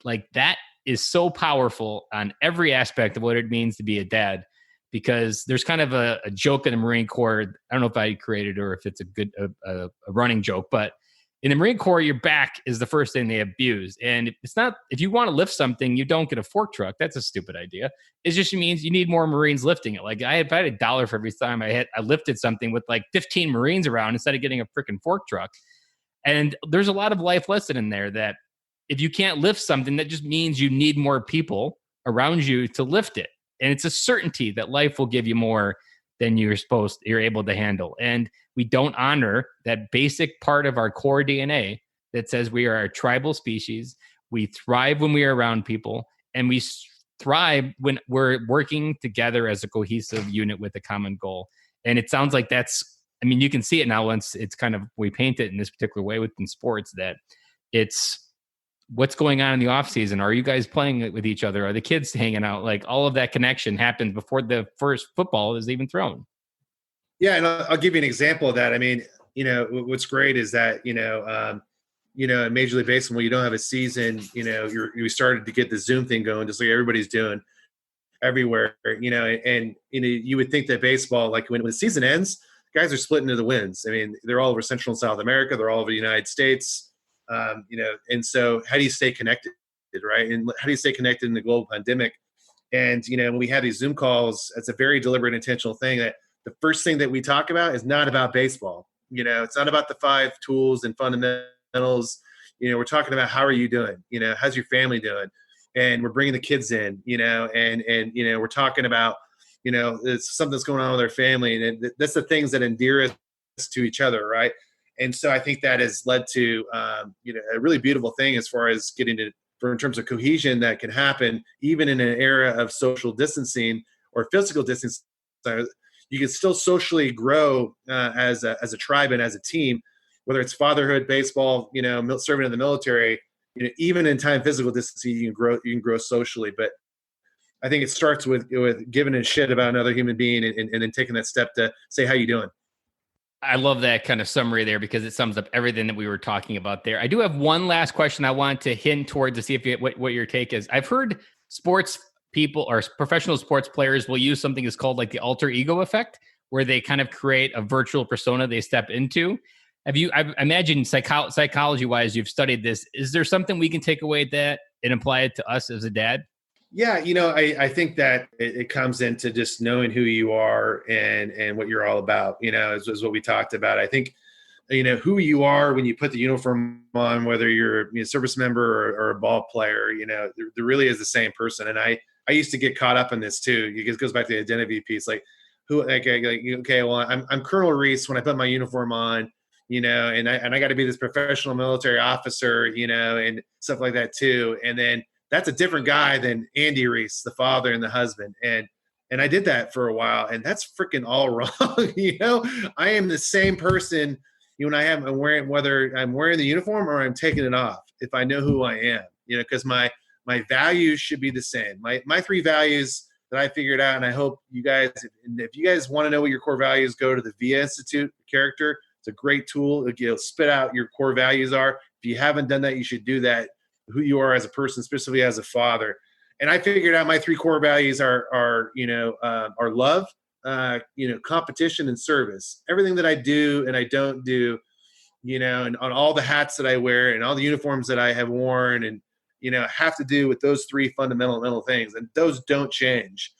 A: like, that is so powerful on every aspect of what it means to be a dad. Because there's kind of a joke in the Marine Corps. I don't know if I created it or if it's a running joke, but in the Marine Corps, your back is the first thing they abuse. And it's not, if you want to lift something, you don't get a fork truck. That's a stupid idea. It just means you need more Marines lifting it. Like, if I had $1 for every time I lifted something with like 15 Marines around instead of getting a freaking fork truck. And there's a lot of life lesson in there that if you can't lift something, that just means you need more people around you to lift it. And it's a certainty that life will give you more than you're able to handle. And we don't honor that basic part of our core DNA that says we are a tribal species. We thrive when we are around people, and we thrive when we're working together as a cohesive unit with a common goal. And it sounds like you can see it now once it's kind of, we paint it in this particular way within sports, that it's what's going on in the off season. Are you guys playing with each other? Are the kids hanging out? Like, all of that connection happens before the first football is even thrown.
B: Yeah, and I'll give you an example of that. I mean, what's great is that, in Major League Baseball, when you don't have a season, you started to get the Zoom thing going, just like everybody's doing everywhere, and you would think that baseball, like when the season ends, guys are split into the wins. I mean, they're all over Central and South America. They're all over the United States. And so how do you stay connected, right? And how do you stay connected in the global pandemic? And, when we have these Zoom calls, it's a very deliberate, intentional thing that the first thing that we talk about is not about baseball. It's not about the 5 tools and fundamentals. We're talking about, how are you doing? How's your family doing? And we're bringing the kids in, and we're talking about, it's something that's going on with our family. And that's the things that endear us to each other, right? And so I think that has led to, a really beautiful thing as far as getting to, in terms of cohesion that can happen even in an era of social distancing or physical distancing. You can still socially grow as a tribe and as a team, whether it's fatherhood, baseball, serving in the military. Even in time physical distancing, you can grow socially. But I think it starts with giving a shit about another human being and then taking that step to say, how you doing?
A: I love that kind of summary there, because it sums up everything that we were talking about there. I do have one last question I want to hint toward to see if what your take is. I've heard sports people or professional sports players will use something that's called like the alter ego effect, where they kind of create a virtual persona they step into. I imagine psychology wise, you've studied this. Is there something we can take away that and apply it to us as a dad?
B: Yeah, I think that it comes into just knowing who you are and what you're all about, is what we talked about. I think, who you are when you put the uniform on, whether you're a service member or a ball player, there really is the same person. And I used to get caught up in this too. It goes back to the identity piece. Like, okay, well, I'm Colonel Riise when I put my uniform on, and I got to be this professional military officer, and stuff like that too. And then that's a different guy than Andy Riise, the father and the husband. And I did that for a while, and that's freaking all wrong. I am the same person when I'm wearing, whether I'm wearing the uniform or I'm taking it off, if I know who I am, because my values should be the same. My 3 values that I figured out, and I hope you guys, if you guys want to know what your core values, go to the VIA Institute Character. It's a great tool. It'll spit out your core values are. If you haven't done that, you should do that. Who you are as a person, specifically as a father. And I figured out my 3 core values are love, competition, and service. Everything that I do and I don't do, and on all the hats that I wear and all the uniforms that I have worn, and have to do with those three fundamental things, and those don't change.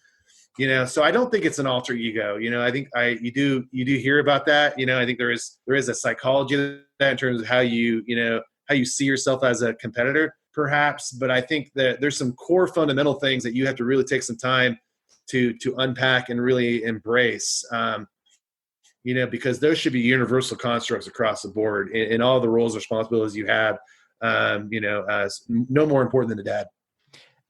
B: So I don't think it's an alter ego. I think you do hear about that. I think there is a psychology to that in terms of how you see yourself as a competitor, perhaps. But I think that there's some core fundamental things that you have to really take some time to unpack and really embrace. Because those should be universal constructs across the board in all the roles and responsibilities you have. As no more important than a dad.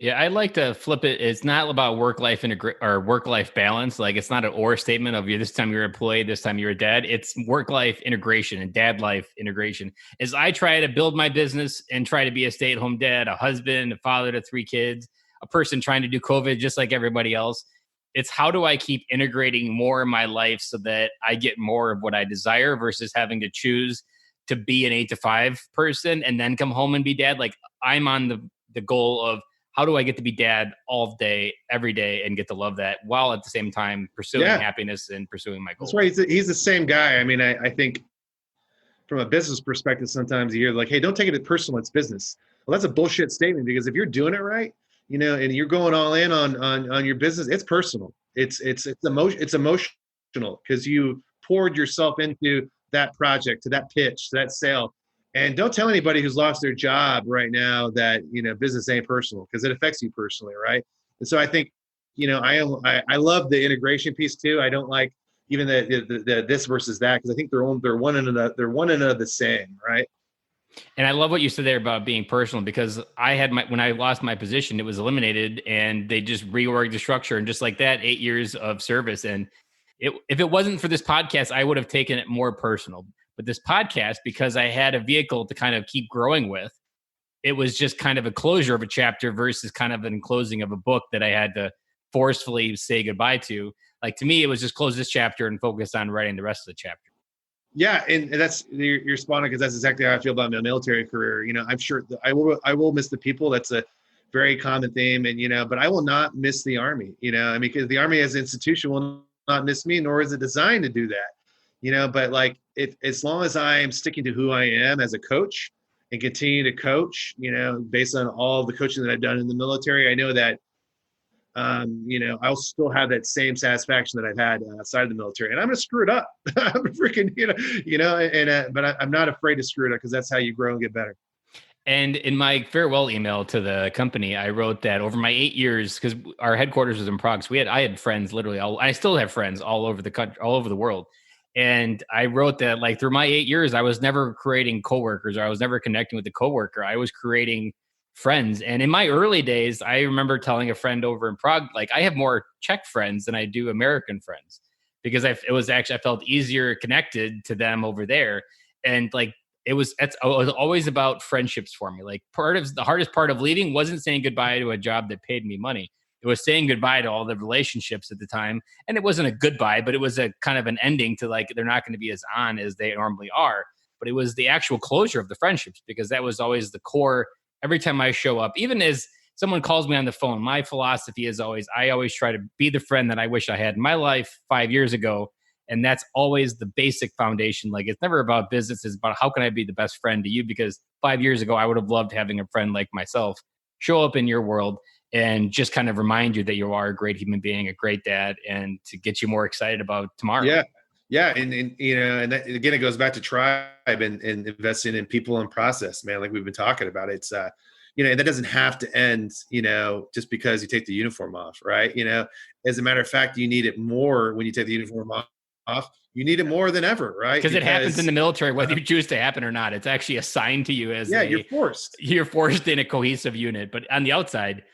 A: Yeah, I like to flip it. It's not about work-life or work-life balance. Like, it's not an or statement of this time you're an employee, this time you're a dad. It's work-life integration and dad life integration. As I try to build my business and try to be a stay-at-home dad, a husband, a father to 3 kids, a person trying to do COVID just like everybody else. It's how do I keep integrating more in my life so that I get more of what I desire versus having to choose to be an 8 to 5 person and then come home and be dad. Like, I'm on the goal of, how do I get to be dad all day, every day, and get to love that while at the same time pursuing happiness and pursuing my goals?
B: That's right. He's the same guy. I mean, I think from a business perspective, sometimes you hear like, hey, don't take it personal. It's business. Well, that's a bullshit statement, because if you're doing it right, and you're going all in on your business, it's personal. It's emotional because you poured yourself into that project, to that pitch, to that sale. And don't tell anybody who's lost their job right now that, business ain't personal, because it affects you personally, right? And so I think, I love the integration piece too. I don't like even the this versus that, because I think they're one and another the same, right?
A: And I love what you said there about being personal, because when I lost my position, it was eliminated and they just reorged the structure, and just like that, 8 years of service. And if it wasn't for this podcast, I would have taken it more personal. But this podcast, because I had a vehicle to kind of keep growing with, it was just kind of a closure of a chapter versus kind of an closing of a book that I had to forcefully say goodbye to. Like, to me, it was just close this chapter and focus on writing the rest of the chapter.
B: Yeah, and that's you're spot on, because that's exactly how I feel about my military career. I'm sure that I will miss the people. That's a very common theme, and but I will not miss the Army. Because the Army as an institution will not miss me, nor is it designed to do that. But like, as long as I am sticking to who I am as a coach and continue to coach, based on all the coaching that I've done in the military, I know that, I'll still have that same satisfaction that I've had outside of the military, and I'm going to screw it up. I'm freaking, but I'm not afraid to screw it up, because that's how you grow and get better.
A: And in my farewell email to the company, I wrote that over my 8 years, because our headquarters was in Prague, so I had friends literally I still have friends all over the country, all over the world. And I wrote that, like, through my 8 years, I was never creating coworkers, or I was never connecting with a coworker. I was creating friends. And in my early days, I remember telling a friend over in Prague, like, I have more Czech friends than I do American friends, because I felt easier connected to them over there. And like, it was always about friendships for me. Like, the hardest part of leaving wasn't saying goodbye to a job that paid me money. It was saying goodbye to all the relationships at the time. And it wasn't a goodbye, but it was a kind of an ending to, like, they're not going to be as on as they normally are. But it was the actual closure of the friendships, because that was always the core. Every time I show up, even as someone calls me on the phone, my philosophy is I always try to be the friend that I wish I had in my life 5 years ago. And that's always the basic foundation. Like, it's never about business. It's about, how can I be the best friend to you? Because 5 years ago, I would have loved having a friend like myself show up in your world and just kind of remind you that you are a great human being, a great dad, and to get you more excited about tomorrow.
B: Yeah. Yeah. And that, again, it goes back to tribe and investing in people and process, man. Like we've been talking about, it's, and that doesn't have to end, just because you take the uniform off, right? As a matter of fact, you need it more when you take the uniform off. You need it more than ever, right?
A: Because it happens in the military, whether you choose to happen or not. It's actually assigned to you as
B: you're forced.
A: You're forced in a cohesive unit. But on the outside,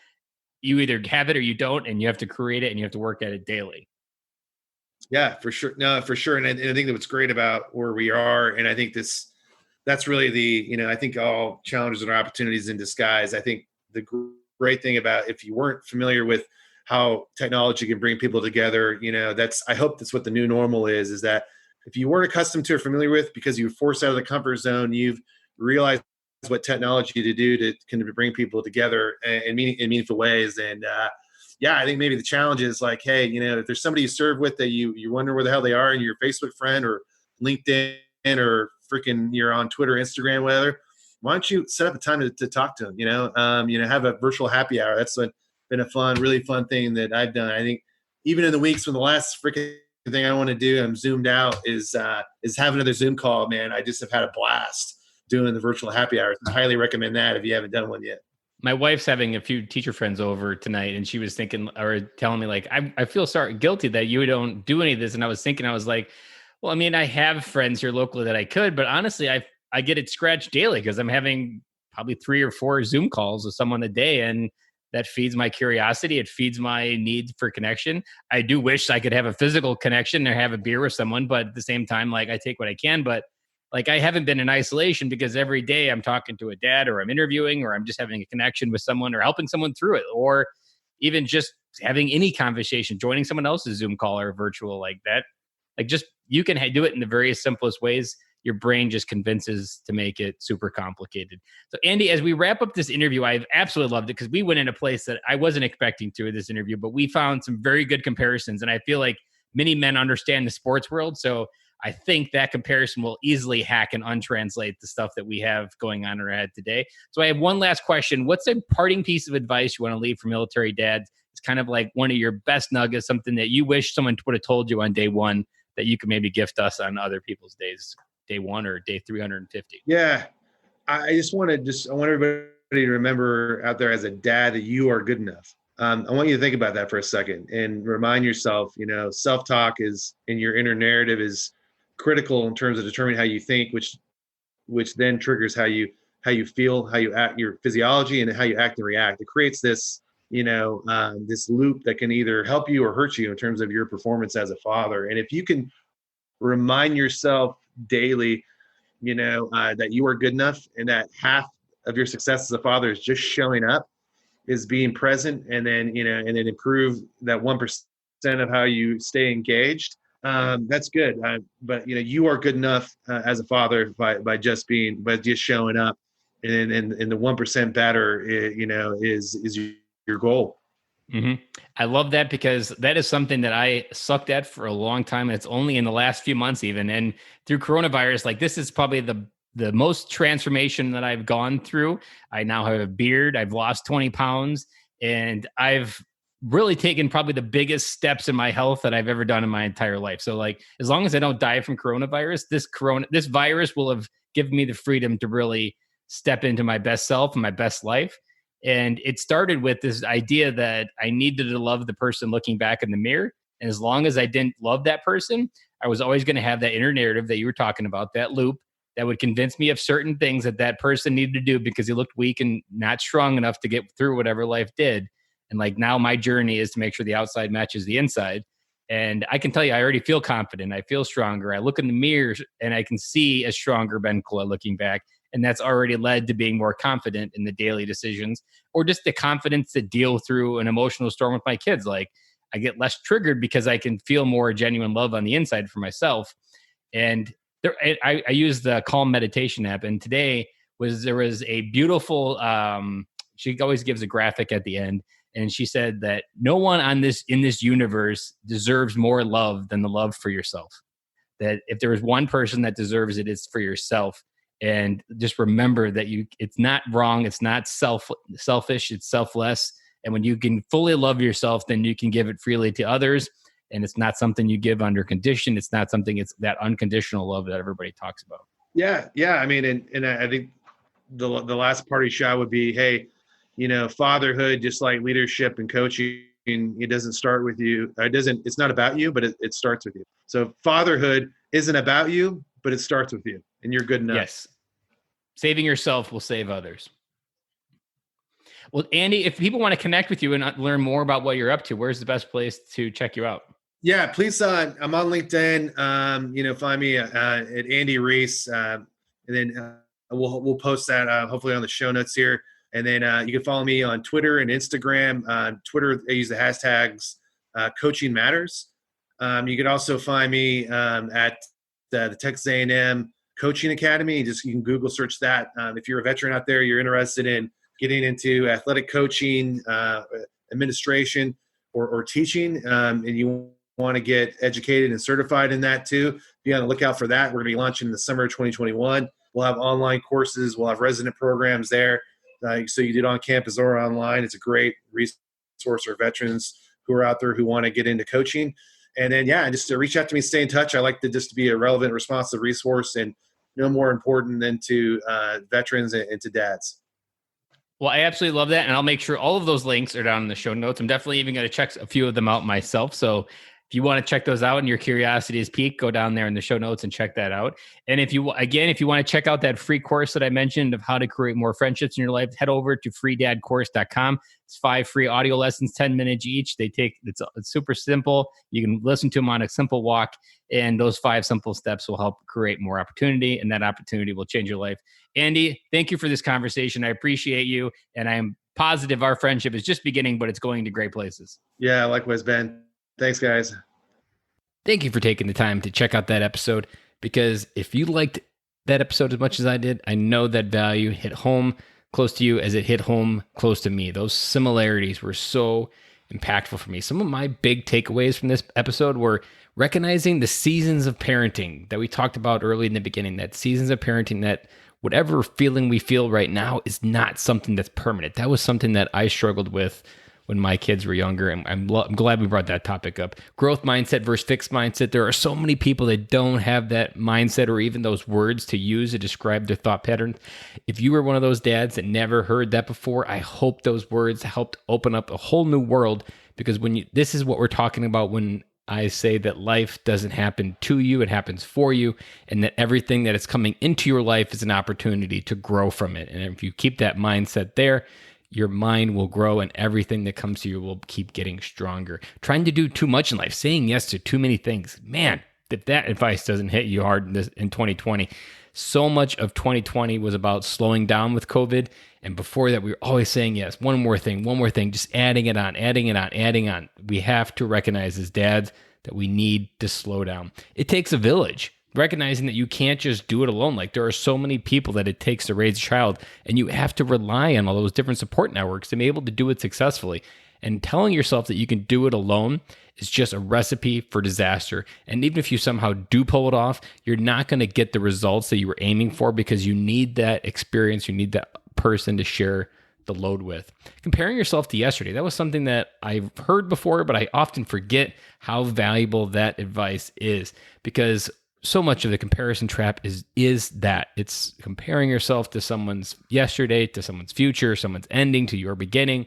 A: you either have it or you don't, and you have to create it and you have to work at it daily.
B: Yeah, for sure. No, for sure. And I think that what's great about where we are, and I think that's really I think all challenges and opportunities in disguise. I think the great thing about, if you weren't familiar with how technology can bring people together, I hope that's what the new normal is that if you weren't accustomed to or familiar with, because you were forced out of the comfort zone, you've realized what technology to do to kind of bring people together in meaningful ways. And I think maybe the challenge is like, hey, if there's somebody you serve with that you wonder where the hell they are, and you're a Facebook friend or LinkedIn or freaking you're on Twitter, Instagram, whatever, why don't you set up a time to talk to them? Have a virtual happy hour. That's been a really fun thing that I've done. I think even in the weeks when the last freaking thing I want to do, I'm zoomed out, is have another Zoom call, man. I just have had a blast doing the virtual happy hours. I highly recommend that if you haven't done one yet.
A: My wife's having a few teacher friends over tonight, and she was thinking or telling me like, I feel guilty that you don't do any of this. And I was like, well, I mean, I have friends here locally that I could, but honestly, I get it scratched daily because I'm having probably 3 or 4 Zoom calls with someone a day, and that feeds my curiosity. It feeds my need for connection. I do wish I could have a physical connection or have a beer with someone, but at the same time, like I take what I can, but like I haven't been in isolation because every day I'm talking to a dad or I'm interviewing or I'm just having a connection with someone or helping someone through it, or even just having any conversation, joining someone else's Zoom call or virtual like that. Like just, you can do it in the very simplest ways. Your brain just convinces to make it super complicated. So Andy, as we wrap up this interview, I've absolutely loved it because we went in a place that I wasn't expecting to in this interview, but we found some very good comparisons. And I feel like many men understand the sports world. So I think that comparison will easily hack and untranslate the stuff that we have going on in our head today. So I have one last question. What's a parting piece of advice you want to leave for military dads? It's kind of like one of your best nuggets, something that you wish someone would have told you on day one that you could maybe gift us on other people's days, day 1 or day 350.
B: Yeah. I want everybody to remember out there as a dad that you are good enough. I want you to think about that for a second and remind yourself, self-talk is in your inner narrative is critical in terms of determining how you think, which then triggers how you feel, how you act, your physiology, and how you act and react. It creates this, this loop that can either help you or hurt you in terms of your performance as a father. And if you can remind yourself daily, that you are good enough, and that half of your success as a father is just showing up, is being present, and then improve that 1% of how you stay engaged. That's good. But you are good enough as a father by just showing up, and the 1% better, is your goal.
A: Mm-hmm. I love that because that is something that I sucked at for a long time. And it's only in the last few months even. And through coronavirus, like this is probably the most transformation that I've gone through. I now have a beard. I've lost 20 pounds and I've really taken probably the biggest steps in my health that I've ever done in my entire life. So like, as long as I don't die from coronavirus, this virus will have given me the freedom to really step into my best self and my best life. And it started with this idea that I needed to love the person looking back in the mirror. And as long as I didn't love that person, I was always going to have that inner narrative that you were talking about, that loop that would convince me of certain things that person needed to do because he looked weak and not strong enough to get through whatever life did. And like now my journey is to make sure the outside matches the inside. And I can tell you, I already feel confident. I feel stronger. I look in the mirror and I can see a stronger Ben Kula looking back. And that's already led to being more confident in the daily decisions, or just the confidence to deal through an emotional storm with my kids. Like I get less triggered because I can feel more genuine love on the inside for myself. And I use the Calm meditation app. And today there was a beautiful, she always gives a graphic at the end. And she said that no one in this universe deserves more love than the love for yourself. That if there is one person that deserves it, it's for yourself. And just remember that it's not wrong. It's not selfish. It's selfless. And when you can fully love yourself, then you can give it freely to others. And it's not something you give under condition. It's not something, it's that unconditional love that everybody talks about.
B: Yeah. Yeah. I mean, and I think the last party shot would be, hey, fatherhood, just like leadership and coaching, it doesn't start with you. It's not about you, but it starts with you. So fatherhood isn't about you, but it starts with you, and you're good enough.
A: Yes. Saving yourself will save others. Well, Andy, if people want to connect with you and learn more about what you're up to, where's the best place to check you out?
B: Yeah, please. I'm on LinkedIn. Find me at Andy Riise, and then we'll post that hopefully on the show notes here. And then you can follow me on Twitter and Instagram. Twitter, I use the hashtags Coaching Matters. You can also find me at the Texas A&M Coaching Academy. You can Google search that. If you're a veteran out there, you're interested in getting into athletic coaching, administration, or teaching, and you want to get educated and certified in that too, be on the lookout for that. We're going to be launching in the summer of 2021. We'll have online courses. We'll have resident programs there. So you do it on campus or online. It's a great resource for veterans who are out there who want to get into coaching. And then, just to reach out to me, stay in touch. I like to just to be a relevant, responsive resource, and no more important than to veterans and to dads.
A: Well, I absolutely love that. And I'll make sure all of those links are down in the show notes. I'm definitely even going to check a few of them out myself. So if you want to check those out and your curiosity is piqued, go down there in the show notes and check that out. And if you want to check out that free course that I mentioned of how to create more friendships in your life, head over to freedadcourse.com. It's 5 free audio lessons, 10 minutes each. It's super simple. You can listen to them on a simple walk, and those 5 simple steps will help create more opportunity, and that opportunity will change your life. Andy, thank you for this conversation. I appreciate you, and I am positive our friendship is just beginning, but it's going to great places.
B: Yeah, likewise, Ben. Thanks, guys.
A: Thank you for taking the time to check out that episode, because if you liked that episode as much as I did, I know that value hit home close to you as it hit home close to me. Those similarities were so impactful for me. Some of my big takeaways from this episode were recognizing the seasons of parenting that we talked about early in the beginning, that seasons of parenting, that whatever feeling we feel right now is not something that's permanent. That was something that I struggled with when my kids were younger, and I'm glad we brought that topic up. Growth mindset versus fixed mindset. There are so many people that don't have that mindset or even those words to use to describe their thought patterns. If you were one of those dads that never heard that before, I hope those words helped open up a whole new world, because this is what we're talking about when I say that life doesn't happen to you, it happens for you, and that everything that is coming into your life is an opportunity to grow from it. And if you keep that mindset there, your mind will grow, and everything that comes to you will keep getting stronger. Trying to do too much in life, saying yes to too many things. Man, if that advice doesn't hit you hard in 2020, so much of 2020 was about slowing down with COVID. And before that, we were always saying yes, one more thing, just adding it on. We have to recognize as dads that we need to slow down. It takes a village. Recognizing that you can't just do it alone. Like, there are so many people that it takes to raise a child, and you have to rely on all those different support networks to be able to do it successfully. And telling yourself that you can do it alone is just a recipe for disaster. And even if you somehow do pull it off, you're not going to get the results that you were aiming for, because you need that experience. You need that person to share the load with. Comparing yourself to yesterday, that was something that I've heard before, but I often forget how valuable that advice is, because so much of the comparison trap is that it's comparing yourself to someone's yesterday, to someone's future, someone's ending, to your beginning.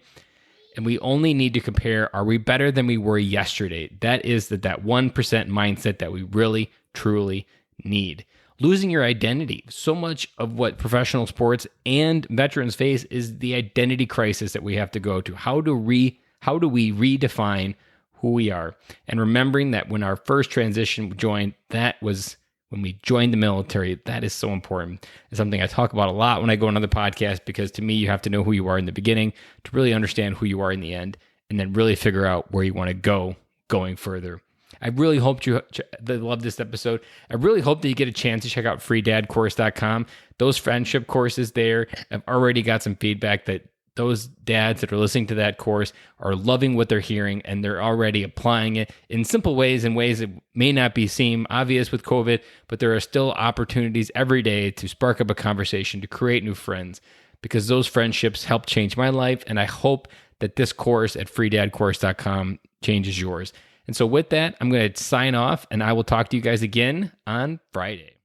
A: And we only need to compare, are we better than we were yesterday? That is that 1% mindset that we really, truly need. Losing your identity. So much of what professional sports and veterans face is the identity crisis that we have to go to. How do we redefine who we are? And remembering that when our first transition joined, that was when we joined the military. That is so important. It's something I talk about a lot when I go on other podcasts, because to me, you have to know who you are in the beginning to really understand who you are in the end, and then really figure out where you want to go going further. I really hope you love this episode. I really hope that you get a chance to check out freedadcourse.com. Those friendship courses there, I've already got some feedback that those dads that are listening to that course are loving what they're hearing, and they're already applying it in simple ways, in ways that may not seem obvious with COVID, but there are still opportunities every day to spark up a conversation, to create new friends, because those friendships help change my life. And I hope that this course at freedadcourse.com changes yours. And so with that, I'm going to sign off, and I will talk to you guys again on Friday.